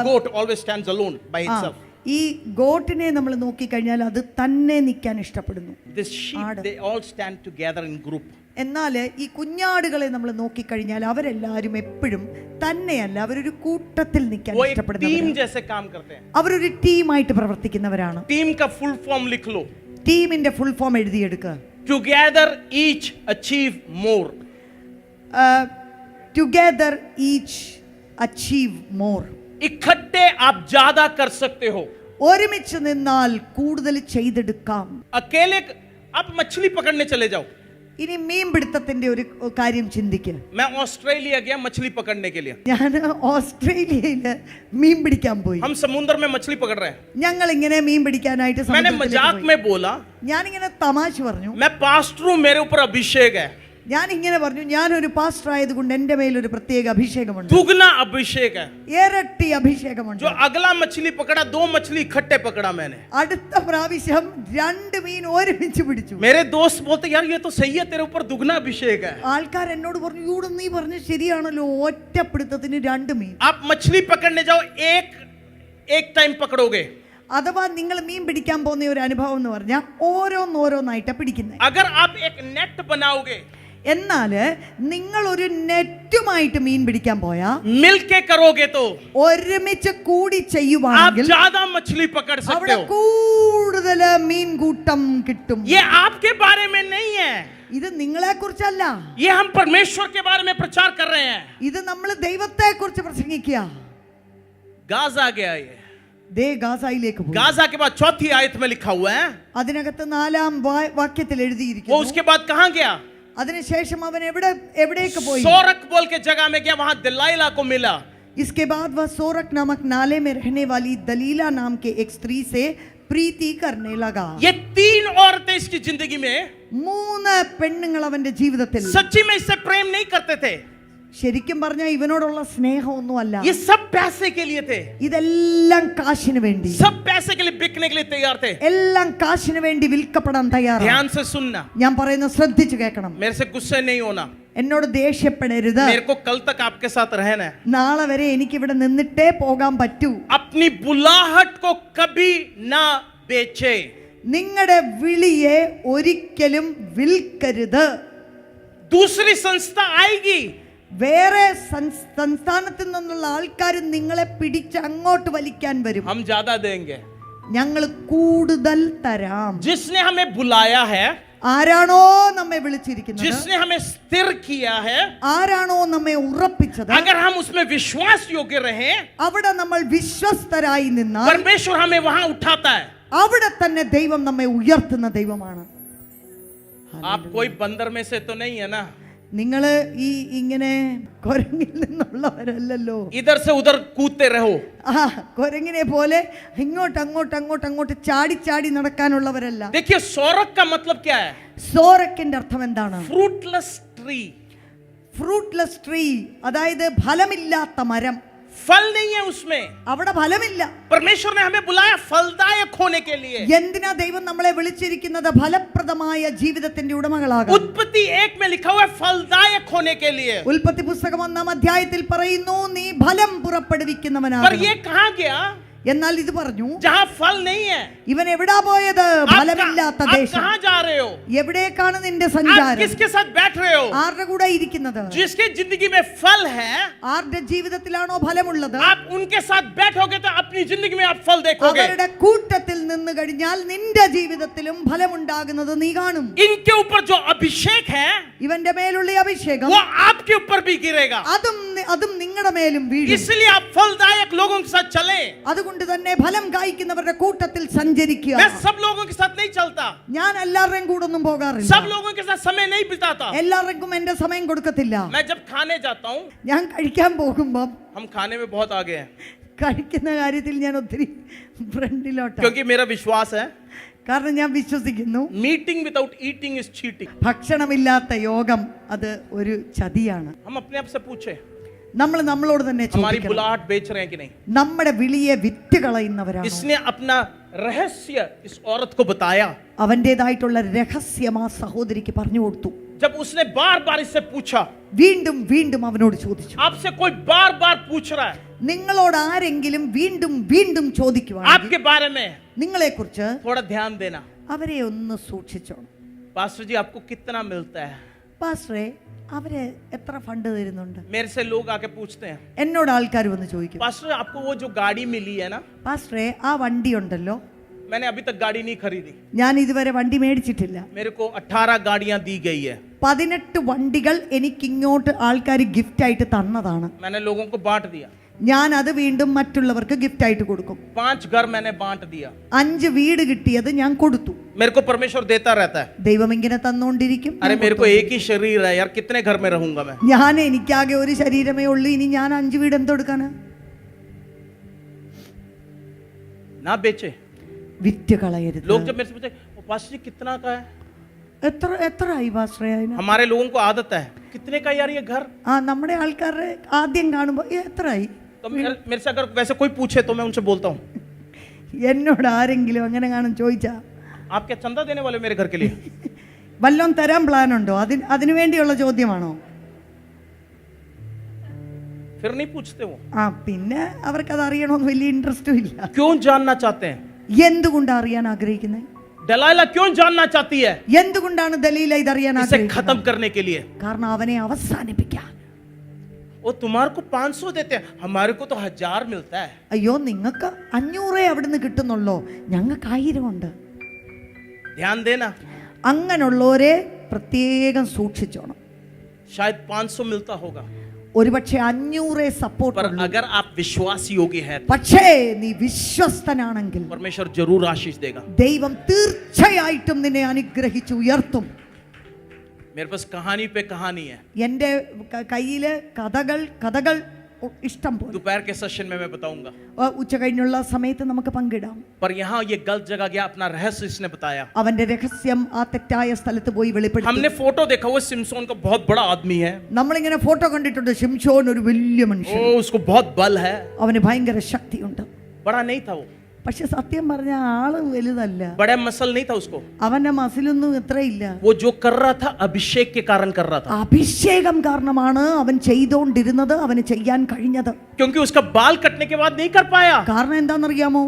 Goat always stands alone by itself. ഈ ഗോട്ടിനെ നമ്മൾ നോക്കിക്കഴിഞ്ഞാൽ അത് തന്നെ നിൽക്കാൻ ഇഷ്ടപ്പെടുന്നു. This sheep, they all stand together in group. എന്നാൽ ഈ കുഞ്ഞാടുകളെ നമ്മൾ നോക്കിക്കഴിഞ്ഞാൽ അവരെല്ലാവരും എപ്പോഴും തന്നെയല്ല, അവരൊരു കൂട്ടത്തിൽ നിൽക്കാൻ वो एक टीम ഇഷ്ടപ്പെടുന്നവരാണ്. जैसे काम करते हैं. അവരൊരു ടീമായിട്ട് പ്രവർത്തിക്കുന്നവരാണ്. टीम का फुल फॉर्म लिख लो. ടീമിന്റെ ഫുൾ ഫോം എഴുതിയെടുക്കുക. Together each achieve more. Together each achieve more. इकट्ठे आप ज्यादा कर सकते हो. ഒരുമിച്ച് നിന്നാൽ കൂടുതൽ ചെയ്തെടുക്കാം. अकेले आप मछली पकड़ने चले जाओ. ഇനി മീൻപിടുത്തത്തിന്റെ ഒരു കാര്യം ചിന്തിക്കുക. मैं ऑस्ट्रेलिया गया मछली पकड़ने के लिए. ഞാൻ ഓസ്ട്രേലിയയില് മീൻ പിടിക്കാൻ പോയി. हम समुद्र में मछली पकड़ रहे हैं. ഞങ്ങൾ ഇങ്ങനെ മീൻ പിടിക്കാനായിട്ട് मैंने मजाक में बोला, ഞാനിങ്ങനെ തമാശ പറഞ്ഞു, मैं पास्टर हूं, मेरे ऊपर अभिषेक है. ഞാൻ ഇങ്ങനെ പറഞ്ഞു, ഞാനൊരു പാസ്റ്റർ ആയതുകൊണ്ട് എന്റെ മേലൊരു പ്രത്യേക അഭിഷേകമുണ്ട്. दुगना अभिषेक है. ഇരട്ടി അഭിഷേകമുണ്ട്. जो अगला मछली पकड़ा, 2 मछली इकट्ठे पकड़ा मैंने. അടുത്ത പ്രാവശ്യം 2 മീൻ ഒരുമിച്ച് പിടിച്ചു. मेरे दोस्त बोलते यार ये तो सही है, तेरे ऊपर दुगना अभिषेक है. ആൾക്കാർ എന്നോട് പറഞ്ഞു, ഇവിടെ നീ പറഞ്ഞ ശരിയാണല്ലോ, ഒറ്റപ്പിടുത്തത്തിന് 2 മീൻ. आप मछली पकड़ने जाओ, एक टाइम पकड़ोगे. അഥവാ നിങ്ങൾ മീൻ പിടിക്കാൻ പോകുന്ന ഒരു അനുഭവം എന്ന് പറഞ്ഞാൽ ഓരോന്നായിട്ട് പിടിക്കുന്നത്. अगर आप एक नेट बनाओगे, എന്നാൽ നിങ്ങൾ ഒരു നെറ്റുമായിട്ട് മീൻ പിടിക്കാൻ പോയാ, मिलके करोगे तो ഒരുമിച്ച് കൂടി आप ചെയ്യുവാണെങ്കിൽ ज्यादा मछली पकड़ सकते അവിടെ हो. കൂടുതൽ മീൻ കൂട്ടം കിട്ടും. ये आपके बारे में नहीं है, ഇത് നിങ്ങളെ കുറിച്ചല്ല, ये हम परमेश्वर के बारे में प्रचार कर रहे हैं. ഇത് നമ്മൾ ദൈവത്തെ കുറിച്ച് പ്രസംഗിക്കുക. गाजा गया ये. ദേ ഗാസയിലേക്ക് പോകും. गाजा के बाद चौथी आयत में लिखा हुआ है, അതിനകത്ത് 4-ാം വാക്യത്തിൽ वो എഴുതിയിരിക്കുന്നു. उसके बाद कहां गया? അതിനുശേഷം അവൻ എവിടേക്ക് പോയി? सोरक बोल के जगह में गया, वहां दलाइला को मिला. इसके बाद वह सोरक नामक नाले में रहने वाली दलीला नाम के एक स्त्री से प्रीति करने लगा. ये 3 औरतें इसकी जिंदगी में 3 പെണ്ണുങ്ങൾ അവന്റെ ജീവിതത്തിൽ सच्ची में इससे प्रेम नहीं करते थे. ശരിക്കും പറഞ്ഞാൽ ഇവനോടുള്ള സ്നേഹമൊന്നുമല്ല, ये सब पैसे के लिए थे, ഇതെല്ലാം കാശിന് വേണ്ടി, सब पैसे के लिए बिकने के लिए तैयार थे. എല്ലാം കാശിന് വേണ്ടി വിൽക്കപ്പെടാൻ തയ്യാറാണ്. ध्यान से सुनना, ഞാൻ പറയുന്നത് ശ്രദ്ധിച്ചു കേൾക്കണം. मेरे से गुस्से नहीं होना. എന്നോട് ദേഷ്യപ്പെടരുത്. मेरे को कल तक आपके साथ रहना है. നാളെ വരെ എനിക്ക് ഇവിടെ നിന്നിട്ടേ പോകാൻ പറ്റൂ. अपनी बुलाहट को कभी ना बेचे. നിങ്ങളുടെ വിളിയെ ഒരിക്കലും വിൽക്കരുത്. दूसरी संस्था आएगी, വേറെ സംസ്ഥാനത്തിൽ നിന്നുള്ള ആൾക്കാർ നിങ്ങളെ പിടിച്ച് അങ്ങോട്ട് വലിക്കാൻ വരും. हम ज्यादा देंगे. ഞങ്ങൾ കൂടുതൽ തരാം. जिसने हमें बुलाया है, ആരാണോ നമ്മെ വിളിച്ചിരിക്കുന്നത്, जिसने हमें स्थिर किया है, ആരാണോ നമ്മെ ഉറപ്പിച്ചത്, अगर हम उसमें विश्वास योग्य रहे, അവിടെ നമ്മൾ വിശ്വസ്തരായി നിന്നാൽ परमेश्वर हमें वहां उठाता है. അവിടെ തന്നെ ദൈവം നമ്മെ ഉയർത്തുന്ന ദൈവമാണ്. आप कोई बंदर में से तो नहीं है ना? നിങ്ങൾ ഈ ഇങ്ങനെ കുരങ്ങിൽ നിന്നുള്ളവരല്ലല്ലോ. इधर से उधर कूदते रहो. കുരങ്ങിനെ പോലെ അങ്ങോട്ട് ചാടി ചാടി നടക്കാനുള്ളവരല്ല. देखिए सोरक का मतलब क्या है? സോറക്കിന്റെ അർത്ഥം എന്താണ്? Fruitless tree. ഫ്രൂട്ട്ലെസ് ട്രീ, അതായത് ഫലമില്ലാത്ത മരം. फल नहीं है उसमें. അവിടെ ഫലമില്ല. परमेश्वर ने हमें बुलाया फलदायक होने के लिए. എന്തിനാ ദൈവം നമ്മളെ വിളിച്ചിരിക്കുന്നത്? ഫലപ്രദമായ ജീവിതത്തിന്റെ ഉടമകളാകാൻ. उत्पत्ति 1 में लिखा हुआ है फलदायक होने के लिए. ഉൽപ്പത്തി പുസ്തകം 1-ാം അധ്യായത്തിൽ പറയുന്നു, നീ ഫലം पर പുറപ്പെടുവിക്കുന്നവനാണ്. ये कहां गया? എന്നാൽ ഇത് പറഞ്ഞു, जहां फल नहीं है. ഇവൻ എവിടാ പോയത്? ഫലമില്ലാത്ത आप ദേശം. कहां जा रहे हो? എവിടേക്കാണ് നിന്റെ आप സഞ്ചാരം? किसके साथ बैठ रहे हो? ആരുടെ കൂടെ ഇരിക്കുന്നത്? जिसके जिंदगी में फल है, ആരുടെ ജീവിതത്തിലാണോ ഫലമുള്ളത്, आप उनके साथ बैठोगे तो अपनी जिंदगी में आप फल देखोगे. അവരുടെ കൂട്ടത്തിൽ നിന്ന് കഴിഞ്ഞാൽ നിന്റെ ജീവിതത്തിലും ഫലമുണ്ടാകുന്നത് നീ കാണും. इनके ऊपर जो अभिषेक है, ഇവന്റെ മേലുള്ള അഭിഷേകം वो आपके ऊपर भी गिरेगा. അതും നിങ്ങളുടെ മേലും വീഴും. इसलिए आप फलदायक लोगों के साथ चले. അതുകൊണ്ട് തന്നെ ഫലം കായ്ക്കുന്നവരുടെ കൂട്ടത്തിൽ സഞ്ചരിക്കുക. मैं सब लोगों के साथ नहीं चलता, ഞാൻ എല്ലാവരുടെയും കൂടെ ഒന്നും പോകാറില്ല. सब लोगों के साथ समय नहीं बिताता. എല്ലാവർക്കും എന്റെ സമയം കൊടുക്കത്തില്ല. मैं जब खाने जाता हूँ, ഞാൻ കഴിക്കാൻ പോകുമ്പം हम खाने में बहुत आगे हैं, കഴിക്കുന്ന കാര്യത്തിൽ ഞാൻ ഒത്തിരി ഫ്രണ്ടിലോട്ടാണ്. क्योंकि मेरा विश्वास है കാരണം ഞാൻ വിശ്വസിക്കുന്നു, meeting without eating is cheating. ഭക്ഷണമില്ലാത്ത യോഗം അത് ഒരു ചതിയാണ്. हम अपने आप से पूछे, നമ്മൾ നമ്മളോട് തന്നെ हमारी ചോദിക്കണം, बुलाहट बेच रहे हैं कि नहीं? നമ്മുടെ വിളിയെ വിറ്റ് കളയുന്നവരാണ്. इसने अपना रहस्य इस औरत को बताया. അവന്റേതായിട്ടുള്ള രഹസ്യം ആ സഹോദരിക്ക് പറഞ്ഞു കൊടുത്തു. जब उसने बार बार इससे पूछा, വീണ്ടും വീണ്ടും അവനോട് ചോദിച്ചു. आपसे कोई बार बार पूछ रहा है നിങ്ങളോട് ആരെങ്കിലും വീണ്ടും വീണ്ടും ചോദിക്കുവാണെങ്കിൽ आपके बारे में, നിങ്ങളെ കുറിച്ച് थोड़ा ध्यान देना. അവരെ ഒന്ന് സൂക്ഷിച്ചോണം. पास्टर जी आपको कितना मिलता है? പാസ്റ്ററെ, അവര് എത്ര ഫണ്ട് തരുന്നുണ്ട്? मेरे से लोग आके पूछते हैं, എന്നോട് ആൾക്കാർ വന്ന് ചോദിക്കും, पास्टर आपको वो जो गाड़ी मिली है ना, പാസ്റ്ററെ ആ വണ്ടി ഉണ്ടല്ലോ, मैंने अभी तक गाड़ी नहीं खरीदी, ഞാൻ ഇതുവരെ വണ്ടി മേടിച്ചിട്ടില്ല. मेरे को 18 गाड़ियां दी गई है, 18 വണ്ടികൾ എനിക്ക് ഇങ്ങോട്ട് ആൾക്കാർ ഗിഫ്റ്റ് ആയിട്ട് തന്നതാണ്. मैंने लोगों को बांट दिया. ഞാൻ അത് വീണ്ടും മറ്റുള്ളവർക്ക് ഗിഫ്റ്റ് ആയിട്ട് കൊടുക്കും. 5 घर मैंने बांट दिया. 5 വീട് കിട്ടിയത് ഞാൻ കൊടുത്തു. मेरे को परमेश्वर देता रहता है. ദൈവം ഇങ്ങനെ തന്നുകൊണ്ടിരിക്കും. अरे मेरे को एक ही शरीर है यार, कितने घर में रहूंगा मैं? ഞാൻ എനിക്കാകെ ഒരു ശരീരമേ ഉള്ളൂ, ഇനി ഞാൻ 5 വീട് എന്തെടുക്കാനാ? ना बेचे. വിറ്റ് കളയരുത്. लोग जब मेरे से पूछे, पास्टर जी कितना का है? എത്രയായി പാസ്റ്ററേന്? हमारे लोगों को आदत है, कितने का यार ये घर? ആ നമ്മുടെ ആൾക്കാരുടെ ആദ്യം കാണുമ്പോ എത്രയായി? तो मेरे से अगर वैसे कोई पूछे तो मैं उनसे बोलता हूँ, എന്നോട് ആരെങ്കിലും അങ്ങനെ കാണും ചോദിച്ചാ आप क्या चंदा देने वाले हो मेरे घर के लिए? വല്ലോം തരാൻ പ്ലാൻ ഉണ്ടോ? അതിനു വേണ്ടിയുള്ള ചോദ്യമാണോ? फिर नहीं पूछते वो। ആ പിന്നെ അവർക്കത് അറിയണമെന്ന് വലിയ ഇൻട്രസ്റ്റും ഇല്ല. क्यों जानना चाहते हैं? എന്തുകൊണ്ടാണ് അറിയാൻ ആഗ്രഹിക്കുന്നത്? दलाइला क्यों जानना चाहती है? എന്തുകൊണ്ടാണ് ദലീല ഇതറിയാൻ इसे ആഗ്രഹിക്കുന്നത്? खत्म करने के लिए। കാരണം അവനെ അവസാനിപ്പിക്കാൻ. वो तुम्हारे को 500 देते हैं, हमारे को तो 1000 मिलता है। അയ്യോ നിങ്ങൾക്ക് 500 അവിടുന്ന് കിട്ടുന്നുള്ളോ, ഞങ്ങൾക്ക് 1000 ഉണ്ട്. ध्यान देना, അങ്ങനെയുള്ളവരെ പ്രത്യേകം സൂക്ഷിച്ചോണം. शायद 500 मिलता होगा, ഒരുപക്ഷെ 500 സപ്പോർട്ട് पर अगर आप विश्वासी योग्य हैं, പക്ഷേ നീ വിശ്വസ്തനാണെങ്കിൽ परमेश्वर जरूर आशीष देगा। ദൈവം തീർച്ചയായിട്ടും നിന്നെ അനുഗ്രഹിച്ച് ഉയർത്തും. मेरे पास कहानी पे कहानी है, എൻ്റെ കയ്യില് കഥകൾ ഇഷ്ടം പോലെ. दोपहर के सेशन में मैं बताऊंगा, ഉച്ച കഴിഞ്ഞുള്ള സമയത്ത് നമുക്ക് പങ്കിടാം. पर यहाँ ये गलत जगह गया, अपना रहस्य इसने बताया। അവന്റെ രഹസ്യം ആ തെറ്റായ സ്ഥലത്ത് പോയി വെളിപ്പെടുത്തി. हमने फोटो देखा, वो सिमसोन का बहुत बड़ा आदमी है, നമ്മളിങ്ങനെ ഫോട്ടോ കണ്ടിട്ടുണ്ട്. ശിംശോൻ ഒരു വലിയ മനുഷ്യൻ, उसको बहुत बल है, അവന് ഭയങ്കര ശക്തിയുണ്ട്. बड़ा नहीं था वो, പക്ഷെ സത്യം പറഞ്ഞ ആള് വലുതല്ല. बड़ा मसल नहीं था उसको, അവന്റെ മസിലൊന്നും ഇത്രയില്ല. वो जो कर रहा था अभिषेक के कारण कर रहा था, അഭിഷേകം കാരണമാണ് അവൻ ചെയ്തുകൊണ്ടിരുന്നത്, അവന് ചെയ്യാൻ കഴിഞ്ഞത്. क्योंकि उसका बाल कटने के बाद नहीं कर पाया। കാരണം എന്താണെന്നറിയാമോ?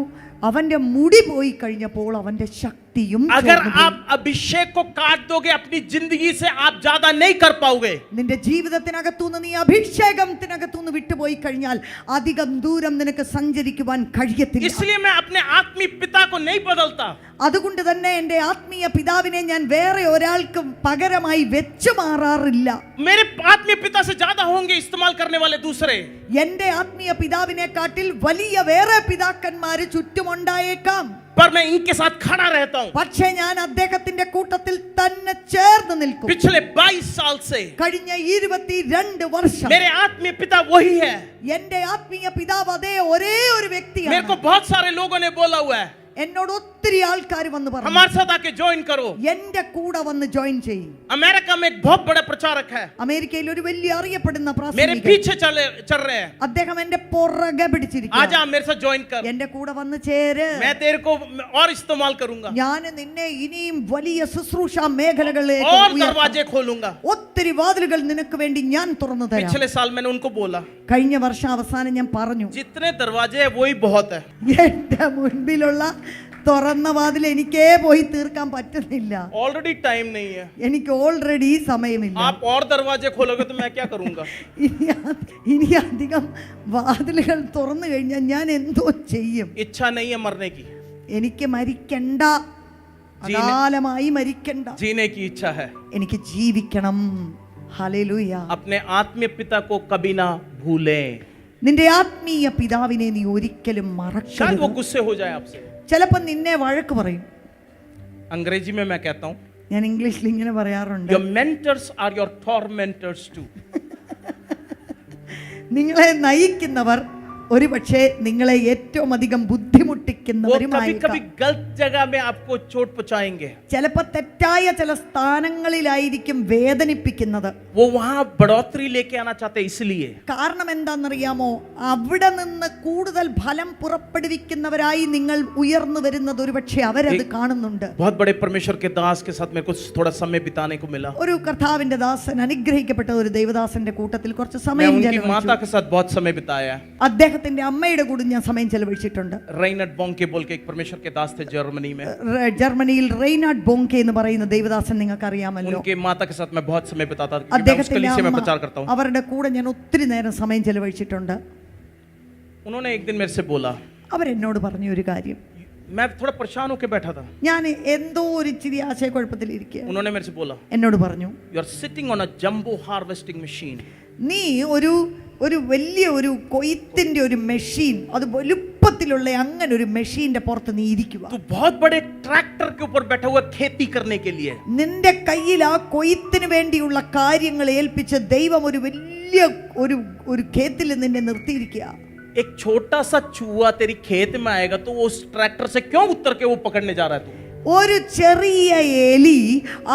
അവന്റെ മുടി പോയി കഴിഞ്ഞപ്പോൾ അവന്റെ ശക്തിയും अगर ചോർന്നു പോയി. आप अभिषेक को काट दोगे अपनी जिंदगी से, आप ज्यादा नहीं कर पाओगे। നിന്റെ ജീവിതത്തിനകത്തുനിന്ന് നീ അഭിഷേകത്തിനകത്തുനിന്ന് വിട്ടുപോയി കഴിഞ്ഞാൽ അധികം ദൂരം നിനക്ക് സഞ്ചരിക്കുവാൻ കഴിയത്തില്ല. इसलिए मैं अपने आत्मिक पिता को नहीं बदलता। അതുകൊണ്ട് തന്നെ എൻ്റെ ആത്മീയ പിതാവിനെ ഞാൻ വേറെ ഒരാൾക്ക് പകരമായി വെച്ചു മാറാറില്ല. मेरे आत्मिक पिता से ज्यादा होंगे इस्तेमाल करने वाले दूसरे, എൻ്റെ ആത്മീയ പിതാവിനെക്കാട്ടിൽ വലിയ വേറെ പിതാക്കന്മാര് ചുറ്റുമുണ്ടായേക്കാം. पर मैं इनके साथ खड़ा रहता हूँ। പക്ഷേ ഞാൻ അദ്ദേഹത്തിന്റെ കൂട്ടത്തിൽ തന്നെ ചേർന്ന് നിൽക്കും. पिछले 22 साल से കഴിഞ്ഞ 22 വർഷം मेरे आत्मिक पिता वही है। എൻ്റെ ആത്മീയ പിതാവ് അതേ ഒരേ ഒരു मेरे വ്യക്തിയാണ്. को बहुत सारे लोगों ने बोला हुआ है, എന്നോട് ഒത്തിരി ആൾക്കാർ വന്ന് പറഞ്ഞു, हमारे साथ आके ज्वाइन करो। എന്റെ കൂടെ വന്ന് ജോയിൻ ചെയ്യും. अमेरिका में एक बहुत बड़ा प्रचारक है, അമേരിക്കയിൽ ഒരു വലിയ അറിയപ്പെടുന്ന मेरे പ്രാസംഗികൻ. पीछे चल रहे हैं, അദ്ദേഹം എന്റെ പുറകെ പിടിച്ചിരിക്കുന്നു. आजा मेरे साथ ज्वाइन कर, എന്റെ കൂടെ വന്ന് ചേര്, मैं तेरे को और इस्तेमाल करूंगा ഞാൻ നിന്നെ ഇനിയും വലിയ ശുശ്രൂഷ മേഖലകളിലേക്ക് और ഉയർത്താം. दरवाजे खोलूंगा। ഒത്തിരി വാതിലുകൾ നിനക്ക് വേണ്ടി ഞാൻ തുറന്നു തരാം. पिछले साल मैंने उनको बोला, കഴിഞ്ഞ വർഷം അവസാനം ഞാൻ പറഞ്ഞു, जितने दरवाजे है वही बहुत है। എന്റെ മുൻപിലുള്ള തുറന്ന വാതിൽ എനിക്കേ പോയി തീർക്കാൻ പറ്റുന്നില്ല. ऑलरेडी टाइम नहीं है, എനിക്ക് ഓൾറെഡി സമയമില്ല. आप और दरवाजे खोलोगे तो मैं क्या करूंगा? ഇനി അധികം വാതിലുകൾ തുറന്നു കഴിഞ്ഞാൽ ഞാൻ എന്തോ ചെയ്യും? इच्छा नहीं है मरने की, എനിക്ക് മരിക്കണ്ട, അകാലമായി മരിക്കണ്ട, जीने की इच्छा है। എനിക്ക് ജീവിക്കണം. ഹല്ലേലൂയ. अपने आत्मीय पिता को कभी ना भूलें। നിന്റെ ആത്മീയ പിതാവിനെ നീ ഒരിക്കലും शायद वो മറക്കരുത്. गुस्से हो जाए आपसे। ചിലപ്പോൾ നിന്നെ വഴക്ക് പറയും. अंग्रेजी में मैं कहता हूँ, ഞാൻ ഇംഗ്ലീഷിൽ ഇങ്ങനെ പറയാറുണ്ട്, your mentors are your tormentors too। നിങ്ങളെ നയിക്കുന്നവർ ഒരുപക്ഷെ നിങ്ങളെ ഏറ്റവും അധികം वो ബുദ്ധിമുട്ടിക്കുന്നവരുമായി कभी कभी गलत जगह में आपको चोट पहुंचाएंगे, ചിലപ്പോൾ തെറ്റായ ചില സ്ഥാനങ്ങളിലായിരിക്കും വേദനിപ്പിക്കുന്നത്. वो वहां बढ़ोतरी लेके आना चाहते हैं इसलिए। കാരണം എന്താണെന്നറിയാമോ? അവിടെ നിന്ന് കൂടുതൽ ഫലം പുറപ്പെടുവിക്കുന്നവരായി നിങ്ങൾ ഉയർന്നു വരുന്നത് ഒരുപക്ഷെ അവരത് കാണുന്നുണ്ട്. बहुत बड़े परमेश्वर के दास के साथ मेरे को थोड़ा समय बिताने को मिला। ഒരു കർത്താവിന്റെ ദാസൻ, അനുഗ്രഹിക്കപ്പെട്ട ഒരു ദൈവദാസന്റെ കൂട്ടത്തിൽ കുറച്ച് मैं സമയം उनकी ചെലവഴിച്ചു. माता के साथ बहुत समय बिताया। അദ്ദേഹത്തിന്റെ അമ്മയുടെ കൂടെ ഞാൻ സമയം ചെലവഴിച്ചിട്ടുണ്ട്. रेइनट बोंके बोल के एक परमेश्वर के दास थे जर्मनी में, ജർമ്മനിയിൽ റെയ്നാർഡ് ബോങ്കെ എന്ന് പറയുന്ന ദൈവദാസൻ നിങ്ങൾക്ക് അറിയാമല്ലോ. उनके माता के साथ मैं बहुत समय बिताता था, क्योंकि मैं उस അദ്ദേഹത്തിന്റെ कलीसिया में അമ്മ, प्रचार करता हूँ। അവരുടെ കൂടെ ഞാൻ ഒത്തിരി നേരം സമയം ചെലവഴിച്ചിട്ടുണ്ട്. उन्होंने एक दिन मेरे से बोला, അവരെന്നോട് പറഞ്ഞ ഒരു കാര്യം, मैं थोड़ा परेशान होकर बैठा था, ഞാൻ എന്തോ ഒരു ഇച്ചിരി ആശയക്കുഴപ്പത്തിലിരിക്കുക. उन्होंने मेरे से बोला, എന്നോട് പറഞ്ഞു, you are sitting on a jumbo harvesting machine। നീ ഒരു വലിയ ഒരു കൊയ്ത്തിന്റെ ഒരു മെഷീൻ, അത് വലുപ്പത്തിലുള്ള അങ്ങനെ ഒരു മെഷീന്റെ പുറത്ത് നീ ഇരിക്കുക. तू बहुत बड़े ट्रैक्टर के ऊपर बैठा हुआ खेती करने के लिए। നിന്റെ കയ്യിൽ ആ കൊയ്ത്തിന് വേണ്ടിയുള്ള കാര്യങ്ങൾ ഏൽപ്പിച്ച് ദൈവം ഒരു വലിയ ഒരു ഖേത്തിൽ നിന്നെ നിർത്തിയിരിക്കുക. एक छोटा सा चूहा तेरी खेत में आएगा तो उस ट्रैक्टर से क्यों उतर के वो पकड़ने जा रहा है तू? ഒരു ചെറിയ എലി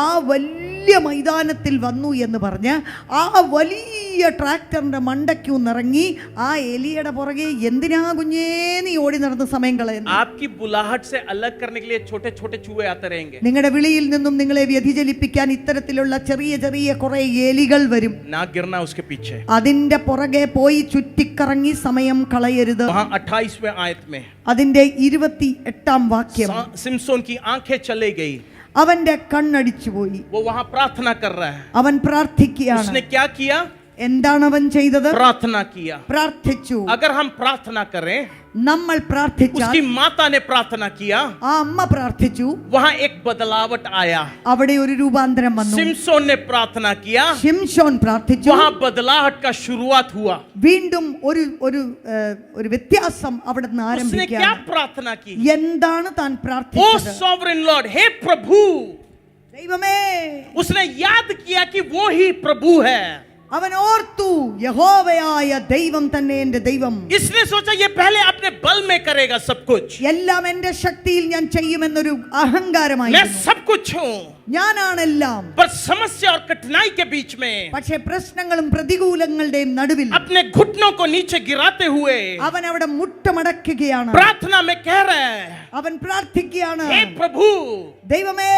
ആ വലിയ മൈതാനത്തിൽ വന്നു എന്ന് പറഞ്ഞ് ആ വലിയ ട്രാക്ടറിന്റെ മണ്ടയ്ക്കൊന്നിറങ്ങി ആ എലിയുടെ പുറകെ എന്തിനാ കുഞ്ഞേ നീ ഓടി നടന്ന സമയം കളയുന്നു? आपकी बुलाहट से अलग करने के लिए छोटे छोटे चूहे आते रहेंगे. നിങ്ങളുടെ വിളിയിൽ നിന്നും നിങ്ങളെ വ്യതിചലിപ്പിക്കാൻ ഇത്തരത്തിലുള്ള ചെറിയ ചെറിയ കുറെ എലികൾ വരും. ना गिरना उसके पीछे. അതിന്റെ പുറകെ പോയി ചുറ്റിക്കറങ്ങി സമയം കളയരുത്. वहां 28वें आयत में അതിന്റെ 28ാം വാക്യം, सिमसोन की आंखें चली गई. അവന്റെ കണ്ണടിച്ചു പോയി. वो वहां प्रार्थना कर रहा है. അവൻ പ്രാർത്ഥിക്കുകയാണ്. उसने क्या किया? എന്താണ് അവൻ ചെയ്തത്? प्रार्थना किया. പ്രാർത്ഥിച്ചു. अगर हम प्रार्थना करें, നമ്മൾ പ്രാർത്ഥിച്ചാൽ, उसकी माता ने प्रार्थना किया, ആ അമ്മ പ്രാർത്ഥിച്ചു, वहां एक बदलावट आया. അവിടെ ഒരു രൂപാന്തരം വന്നു. सिमसोन ने प्रार्थना किया, ശിംശോൻ പ്രാർത്ഥിച്ചു, वहां बदलाहट का शुरुआत हुआ. വീണ്ടും ഒരു വ്യത്യാസം അവിടെ നിന്ന് उसने क्या ആരംഭിക്കുകയാണ്. प्रार्थना की? എന്താണ് താൻ ओ പ്രാർത്ഥിച്ചത്? सॉवरेन लॉर्ड, हे प्रभु. ദൈവമേ, उसने याद किया कि वो ही प्रभु है. അവൻ ഓർത്തു, യഹോവയായ ദൈവം തന്നെ എന്റെ ദൈവം. इसने सोचा ये पहले अपने बल में करेगा सब कुछ. എല്ലാം എന്റെ ശക്തിയിൽ ഞാൻ ചെയ്യുമെന്നൊരു അഹങ്കാരമായി. मैं सब कुछ हूं. ഞാനാണെല്ലാം. पर समस्या और कठिनाई के बीच में പക്ഷേ പ്രശ്നങ്ങളും പ്രതികൂലങ്ങളുടെയും നടുവിൽ अपने घुटनों को नीचे गिराते हुए അവൻ അവിടെ മുട്ടമടക്കുകയാണ്. प्रार्थना में कह रहे हैं, അവൻ പ്രാർത്ഥിക്കുകയാണ്, हे प्रभु, ദൈവമേ,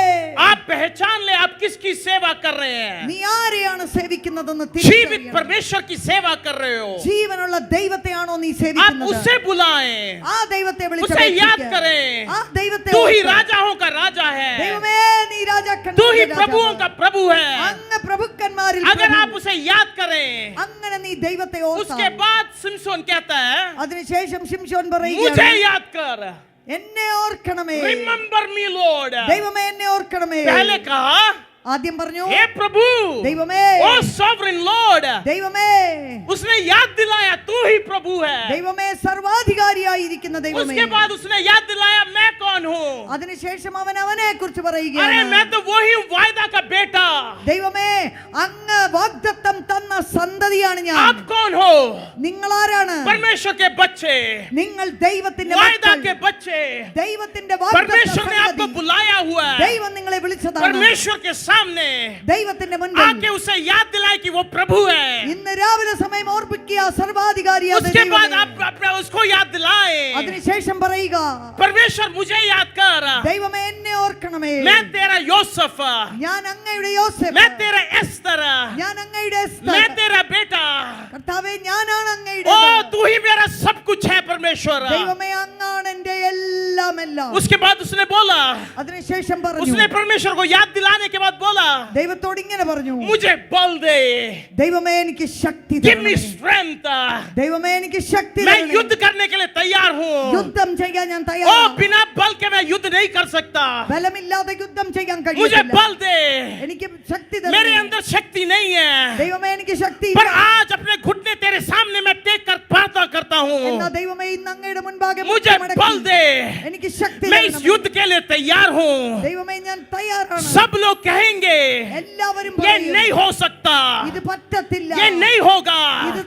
आप पहचान ले आप किसकी सेवा कर रहे हैं. നീ ആരെയാണ് സേവിക്കുന്നതെന്ന് जीवित തിരിച്ചറിയണം. परमेश्वर की सेवा कर रहे हो. ജീവനുള്ള ദൈവത്തെയാണോ നീ आप സേവിക്കുന്നത്? उसे बुलाएं, ആ ദൈവത്തെ उसे याद വിളിച്ചപേക്ഷിക്കുക. करें. ആ ദൈവത്തെ तू ही ഓർക്കുക. राजाओं का राजा है. ദൈവമേ, നീ രാജാക്കന്മാരുടെ तू ही രാജാവ്. प्रभुओं का प्रभु है. അങ്ങ് പ്രഭുക്കന്മാരിൽ अगर പ്രഭു. आप उसे याद करें, അങ്ങനെ നീ ദൈവത്തെ उसके ഓർത്താൽ, बाद सिमसोन कहता है, അതിനുശേഷം ശിംശോൻ मुझे പറയുകയാണ്, याद कर. എന്നെ ഓർക്കണമേ. Remember me, Lord. ദൈവമേ, എന്നെ ഓർക്കണമേ. पहले कहा, ആദ്യം പറഞ്ഞു, हे प्रभु, ദൈവമേ, ओ सॉवरेन लॉर्ड. ദൈവമേ, उसने याद दिलाया तू ही प्रभु है. ദൈവമേ, സർവാധികാരിയായിരിക്കുന്ന ദൈവമേ. उसके बाद उसने याद दिलाया मैं कौन हूँ. അതിനുശേഷം അവൻ അവനെ കുറിച്ച് अरे പറയുകയാണ്, मैं तो वही वायदा का बेटा. ദൈവമേ, അങ്ങ് വാഗ്ദത്തം തന്ന സന്തതിയാണ് ഞാൻ. आप कौन हो? നിങ്ങൾ ആരാണ്? परमेश्वर के बच्चे, നിങ്ങൾ ദൈവത്തിന്റെ वायदा മക്കൾ. के बच्चे. ദൈവത്തിന്റെ വാഗ്ദത്ത परमेश्वर ने आपको സന്തതി. बुलाया हुआ है. ദൈവം നിങ്ങളെ വിളിച്ചതാണ്. परमेश्वर के सामने ദൈവത്തിന്റെ മുൻപിൽ आके उसे याद दिलाए कि वो प्रभु है. ഇന്ന് രാവിലെ സമയം ഓർപ്പിക്കുക, സർവാധികാരിയായ उसके बाद ദൈവമേ. आप अपने उसको याद दिलाए. അതിനുശേഷം പറയുക, परमेश्वर मुझे याद कर. ദൈവമേ, എന്നെ ഓർക്കണമേ. मैं तेरा यूसुफ, ഞാൻ അങ്ങയുടെ യോസേഫ്. मैं तेरा एस्तर, ഞാൻ അങ്ങയുടെ എസ്തർ. मैं तेरा बेटा. കർത്താവേ, ഞാനാണ് അങ്ങയുടെ. ओ तू ही मेरा सब कुछ है परमेश्वर. ദൈവമേ, അങ്ങാണ് എന്റെ എല്ലാം എല്ലാം. उसके बाद उसने बोला, അതിനുശേഷം പറഞ്ഞു, उसने परमेश्वर को याद दिलाने के बाद बोला, ദൈവത്തോട് ഇങ്ങനെ പറഞ്ഞു, मुझे बल दे. ദൈവമേ, എനിക്ക് ശക്തി Give me തരണമേ. strength. ദൈവമേ, എനിക്ക് ശക്തി मैं തരണമേ. युद्ध करने के लिए तैयार हूँ. യുദ്ധം ചെയ്യാൻ ഞാൻ ओ തയ്യാറാണ്. बिना बल के मैं युद्ध नहीं कर सकता. ബലമില്ലാതെ യുദ്ധം ചെയ്യാൻ मुझे കഴിയില്ല. बल दे. എനിക്ക് ശക്തി मेरे തരണമേ. अंदर शक्ति नहीं है. ദൈവമേ, എനിക്ക് ശക്തി पर आज अपने घुटने तेरे सामने मैं टेक कर प्रार्थना करता हूँ. എന്നാ ദൈവമേ, ഇന്ന് അങ്ങയുടെ മുൻപാകെ मुझे മുട്ടുമടക്കി बल दे. എനിക്ക് ശക്തി मैं इस തരണമേ. युद्ध के लिए तैयार हूँ. ദൈവമേ, ഞാൻ തയ്യാറാണ്. सब लोग कहेंगे എല്ലാവരും ये പറയും, नहीं हो सकता, ഇത് പറ്റത്തില്ല, ये नहीं होगा. ഇത്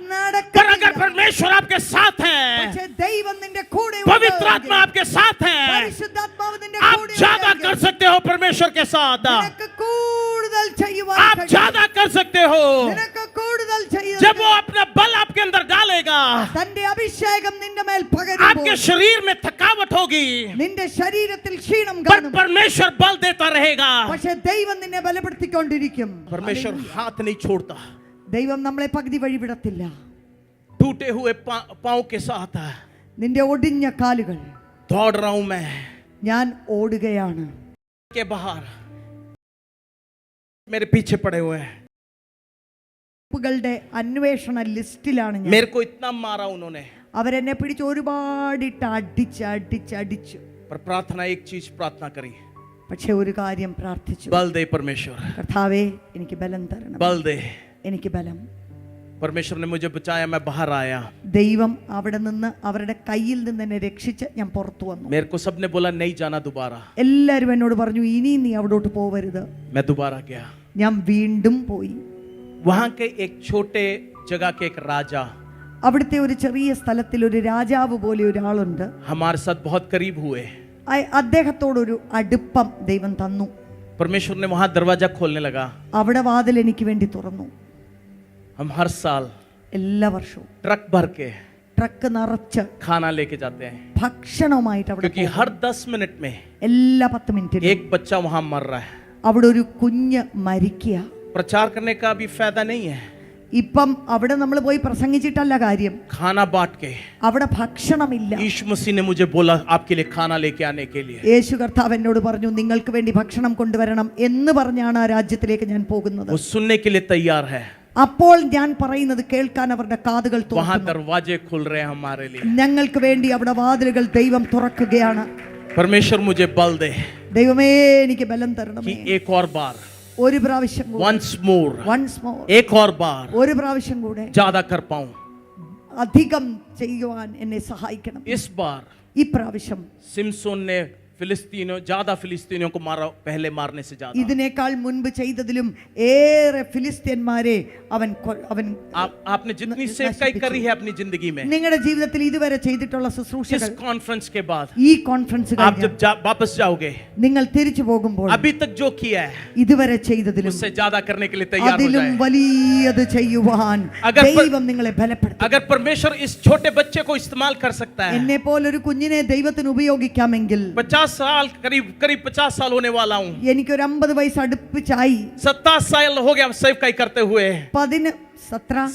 पर अगर നടക്കില്ല. परमेश्वर आपके साथ है, പക്ഷേ ദൈവം നിന്റെ കൂടെ पवित्र आत्मा आपके साथ है, പരിശുദ്ധാത്മാവ് നിന്റെ आप കൂടെ ज्यादा ഉണ്ടെങ്കിൽ कर सकते हो परमेश्वर के साथ. നിനക്ക് കൂടുതൽ ചെയ്യുവാൻ आप കഴിയും. ज्यादा कर सकते हो. നിനക്ക് കൂടുതൽ जब वो अपना बल आपके अंदर डालेगा, തന്റെ അഭിഷേകം നിന്റെ മേൽ आपके പകരുമ്പോൾ शरीर में थकावट होगी, നിന്റെ ശരീരത്തിൽ ക്ഷീണം पर കാണും. परमेश्वर बल देता रहेगा. പക്ഷേ ദൈവം നിന്നെ ബലപ്പെടുത്തിക്കൊണ്ടിരിക്കും. परमेश्वर हाथ नहीं छोड़ता. ദൈവം നമ്മളെ പകുതി വഴി വിടത്തില്ല. टूटे हुए पांव के साथ നിന്റെ ഒടിഞ്ഞ കാലുകൾ दौड़ रहा हूं मैं. ഞാൻ ഓടുകയാണ്. के बाहर मेरे पीछे पड़े हुए हैं. കളുടെ അന്വേഷണ ലിസ്റ്റിലാണ് ഞാൻ. मेरे को इतना मारा उन्होंने, അവരെന്നെ പിടിച്ച് ഒരുപാടിട്ട് അടിച്ചു. पर प्रार्थना एक चीज प्रार्थना करी, പക്ഷെ ഒരു കാര്യം പ്രാർത്ഥിച്ചു, बल दे परमेश्वर, കർത്താവേ, എനിക്ക് ബലം തരണം, बल दे. എനിക്ക് ബലം. परमेश्वर ने मुझे बचाया, मैं बाहर आया. ദൈവം അവിടെ നിന്ന് അവരുടെ കയ്യിൽ നിന്ന് എന്നെ രക്ഷിച്ച് ഞാൻ പുറത്തു വന്നു. मेरे को सबने बोला नहीं जाना दोबारा. എല്ലാവരും എന്നോട് പറഞ്ഞു, ഇനി നീ അവിടോട്ട് പോവരുത്. मैं दोबारा गया. ഞാൻ വീണ്ടും പോയി. वहां के एक छोटे जगह के एक राजा, അവിടുത്തെ ഒരു ചെറിയ സ്ഥലത്തിൽ ഒരു രാജാവ് പോലെ ഒരാളുണ്ട്. हमारे साथ बहुत करीब हुए. അദ്ദേഹത്തോടൊരു അടുപ്പം ദൈവം തന്നു. परमेश्वर ने वहां दरवाजा खोलने लगा. അവിടെ വാതിൽ എനിക്ക് വേണ്ടി തുറന്നു. हम हर साल എല്ലാ വർഷവും ट्रक भर के ട്രക്ക് നിറച്ച് खाना लेके जाते हैं, ഭക്ഷണവുമായിട്ട് അവിടെ क्योंकि हर 10 मिनट में എല്ലാ 10 മിനിറ്റിലും एक बच्चा वहां मर रहा है. അവിടെ ഒരു കുഞ്ഞ് മരിക്കുക. प्रचार करने का भी फायदा नहीं है. ഇപ്പം അവിടെ നമ്മൾ പോയി പ്രസംഗിച്ചിട്ടല്ല കാര്യം, खाना बांट के അവിടെ ഭക്ഷണമില്ല. यीशु मसीह ने मुझे बोला आपके लिए खाना लेके आने के लिए. യേശു കർത്താവ് എന്നോട് പറഞ്ഞു നിങ്ങൾക്ക് വേണ്ടി ഭക്ഷണം കൊണ്ടുവരണം എന്ന് പറഞ്ഞാണ് ആ രാജ്യത്തിലേക്ക് ഞാൻ പോകുന്നത്. वो सुनने के लिए तैयार है. അപ്പോൾ ഞാൻ പറയുന്നത് കേൾക്കാൻ അവരുടെ കാതുകൾ वहां തുറക്കുന്നു. दरवाजे खुल रहे हैं हमारे लिए. ഞങ്ങൾക്ക് വേണ്ടി അവിടെ വാതിലുകൾ ദൈവം തുറക്കുകയാണ്. परमेश्वर मुझे बल दे ദൈവമേ എനിക്ക് ബലം തരണമേ. कि एक और बार, ഒരു പ്രാവശ്യം കൂടെ, once more, एक और बार ഒരു പ്രാവശ്യം കൂടെ ज्यादा कर पाऊं. അധികം ചെയ്യുവാൻ എന്നെ സഹായിക്കണം. इस बार ഈ പ്രാവശ്യം सिमसोन ने फिलिस्तीनियों को मारा पहले मारने से ज्यादा. ഇതിനേക്കാൾ മുൻപ് ചെയ്തതിലും ഏറെ ഫിലിസ്ത്യന്മാരെ അവൻ आपने जितनी सेवकाई करी है अपनी जिंदगी में, നിങ്ങളുടെ ജീവിതത്തിൽ ഇതുവരെ ചെയ്തിട്ടുള്ള इस ശുശ്രൂഷകൾ, कॉन्फ्रेंस के बाद ഈ കോൺഫറൻസ് आप जब वापस जाओगे, നിങ്ങൾ തിരിച്ചു പോകുമ്പോൾ अभी तक जो किया है ഇതുവരെ ചെയ്തതിലും उससे ज्यादा करने के लिए तैयार हो അതിലും जाए. വലിയത് ചെയ്യുവാൻ ദൈവം നിങ്ങളെ ബലപ്പെടുത്തും. अगर परमेश्वर इस छोटे बच्चे को इस्तेमाल कर सकता है, എന്നെ പോലൊരു കുഞ്ഞിനെ ദൈവത്തിന് ഉപയോഗിക്കാമെങ്കിൽ 50 साल, करीब 50 साल होने वाला हूं. എനിക്കൊരു 50 വയസ്സ് അടുപ്പിച്ചായി. 27 साल हो गया सेवकाई करते हुए. 27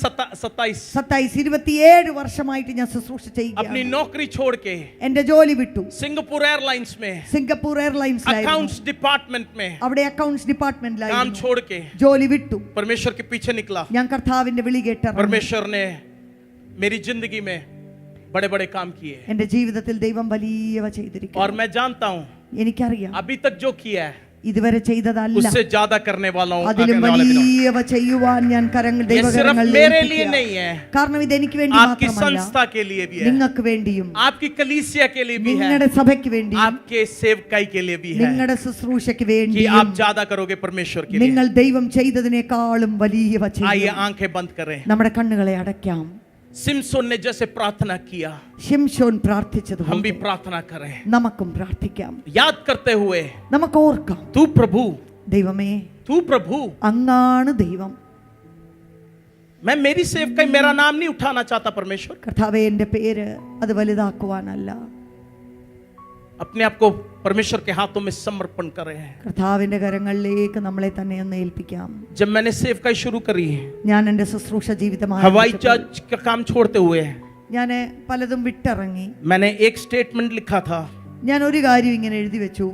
വർഷമായിട്ട് ഞാൻ ശുശ്രൂഷ अपनी ചെയ്യുകയാണ്. नौकरी छोड़ के എന്റെ ജോലി വിട്ടു. सिंगापुर एयरलाइंस में, സിംഗപ്പൂർ എയർലൈൻസിലായിരുന്നു. अकाउंट्स डिपार्टमेंट में അവിടെ അക്കൗണ്ട്സ് काम ഡിപ്പാർട്ട്മെന്റിലായിരുന്നു. छोड़ के ജോലി വിട്ടു. परमेश्वर के पीछे निकला. ഞാൻ കർത്താവിന്റെ വിളി കേട്ട परमेश्वर ने मेरी जिंदगी में बड़े बड़े काम किए എന്റെ ജീവിതത്തിൽ ദൈവം വലിയവ ചെയ്തിരിക്കുന്നു. और मैं जानता हूं എനിക്കറിയാം अभी तक जो किया है ഇതുവരെ ചെയ്തതല്ല, उससे ज्यादा करने वाला हूं. അതിലും आने वाले दिनों. വലിയവ ചെയ്യുവാൻ ഞാൻ ये सिर्फ ദൈവകരങ്ങളിൽ मेरे लिए ഏൽപ്പിക്കുക. नहीं है, കാരണം ഇത് എനിക്ക് വേണ്ടി आपकी മാത്രമല്ല, संस्था के लिए भी है, നിങ്ങൾക്ക് വേണ്ടിയും आपकी कलीसिया के लिए भी है, നിങ്ങളുടെ സഭയ്ക്ക് വേണ്ടിയും आपके सेवकाई के लिए भी है, നിങ്ങളുടെ ശുശ്രൂഷയ്ക്ക് कि വേണ്ടിയും आप ज्यादा करोगे परमेश्वर के लिए. നിങ്ങൾ ദൈവം ചെയ്തതിനേക്കാളും വലിയവ आइए ചെയ്യും. आंखें बंद करें. നമ്മുടെ കണ്ണുകളെ അടയ്ക്കാം. सिमसोन ने जैसे प्रार्थना किया, ശിംശോൻ പ്രാർത്ഥിച്ചത് हम भी प्रार्थना करें. നമുക്കും പ്രാർത്ഥിക്കാം. याद करते हुए, നമുക്ക് ഓർക്കാം, तू प्रभु, ദൈവമേ तू प्रभु. അങ്ങാണ് ദൈവം. मैं मेरी सेवकाई, मेरा नाम नहीं उठाना चाहता परमेश्वर. കർത്താവേ എന്റെ പേര് അത് വലുതാക്കുവാനല്ല, अपने आप को परमेश्वर के हाथों में समर्पण करें. കർത്താവിന്റെ കരങ്ങളിലേക്ക് നമ്മളെ തന്നെ ഒന്ന് ഏൽപ്പിക്കാം. जब मैंने सेवकाई शुरू करी, ഞാൻ എന്റെ ശുശ്രൂഷ ജീവിതം हवाई जहाज का काम छोड़ते हुए, ഞാൻ പലതും വിട്ടിറങ്ങി. मैंने एक स्टेटमेंट लिखा था, ഞാൻ ഒരു കാര്യം ഇങ്ങനെ എഴുതി വെച്ചു,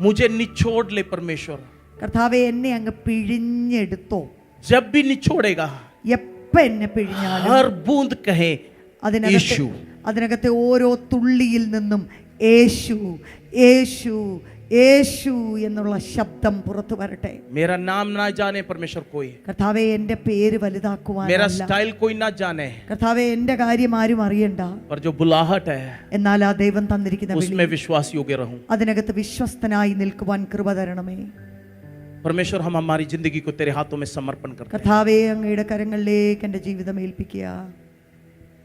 मुझे निचोड़ ले परमेश्वर. കർത്താവെ എന്നെ അങ്ങ് പിഴിഞ്ഞെടുത്തോ. जब भी निचोड़ेगा, എപ്പ എന്നെ പിഴിഞ്ഞാലും हर बूंद कहे यीशु. അതിനകത്തെ ഓരോ തുള്ളിയിൽ നിന്നും യേശു യേശു യേശു എന്നുള്ള ശബ്ദം പുറത്തു വരട്ടെ. मेरा नाम ना जाने परमेश्वर कोई, കർത്താവെ എന്റെ പേര് मेरा വലുതാക്കുവാനല്ല, स्टाइल कोई ना जाने, കർത്താവെ എന്റെ കാര്യം ആരും അറിയണ്ട, पर जो बुलाहट है എന്നാൽ ആ ദൈവം തന്നിരിക്കുന്ന വിളി, उसमें विश्वास योग्य रहूं. അതിനകത്ത് വിശ്വസ്തനായി നിൽക്കുവാൻ കൃപ തരണമേ. परमेश्वर हम हमारी जिंदगी को तेरे हाथों में समर्पण करते हैं. കർത്താവെ അങ്ങയുടെ കരങ്ങളിലേക്ക് എന്റെ ജീവിതം ഏൽപ്പിക്കുക.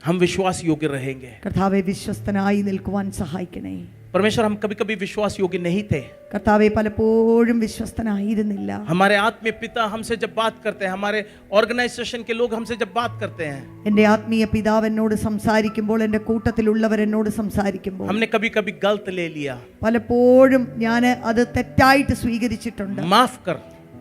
हम विश्वास योग्य रहेंगे. കർത്താവെ വിശ്വസ്തനായി നിൽക്കുവാൻ സഹായിക്കണേ. परमेश्वर हम कभी कभी विश्वास योग्य नहीं थे. കർത്താവെ പലപ്പോഴും വിശ്വസ്തനായിരുന്നില്ല. हमारे आत्मीय पिता हमसे जब बात करते हैं, हमारे ऑर्गेनाइजेशन के लोग हमसे जब बात करते हैं, എൻ്റെ ആത്മീയ പിതാവ് എന്നോട് സംസാരിക്കുമ്പോൾ, എൻ്റെ കൂട്ടത്തിലുള്ളവർ എന്നോട് സംസാരിക്കുമ്പോൾ हमने कभी कभी गलत ले लिया. പലപ്പോഴും ഞാൻ അത് തെറ്റായിട്ട് സ്വീകരിച്ചിട്ടുണ്ട്. माफ कर,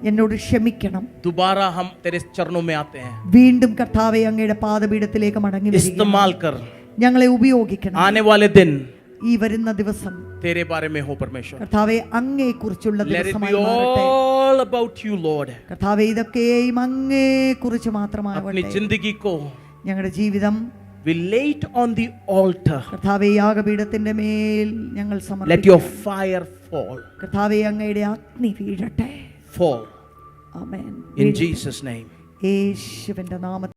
എന്നോട് ക്ഷമിക്കണം. दोबारा हम तेरे चरणों में आते हैं. വീണ്ടും കർത്താവെ അങ്ങയുടെ പാദപീഠത്തിലേക്ക് മടങ്ങി വരിക. इस्तेमाल कर, ഞങ്ങളെ ഉപയോഗിക്കണം. आने वाले दिन ഈ വരുന്ന ദിവസം तेरे बारे में हो परमेश्वर. കർത്താവെ അങ്ങയെ കുറിച്ചുള്ള Let it be ദിവസമായി മാറട്ടെ. all about you Lord. കർത്താവെ ഇതൊക്കെയും അങ്ങയെ കുറിച്ച് अपनी മാത്രമാവട്ടെ. जिंदगी को ഞങ്ങളുടെ ജീവിതം we lay it on the altar. കർത്താവെ യാഗപീഠത്തിന്റെ മേൽ ഞങ്ങൾ Let സമർപ്പിക്കുന്നു. your fire fall. കർത്താവെ അങ്ങയുടെ അഗ്നി വീഴട്ടെ. Fall amen. in Jesus name. യേശുവിന്റെ നാമത്തിൽ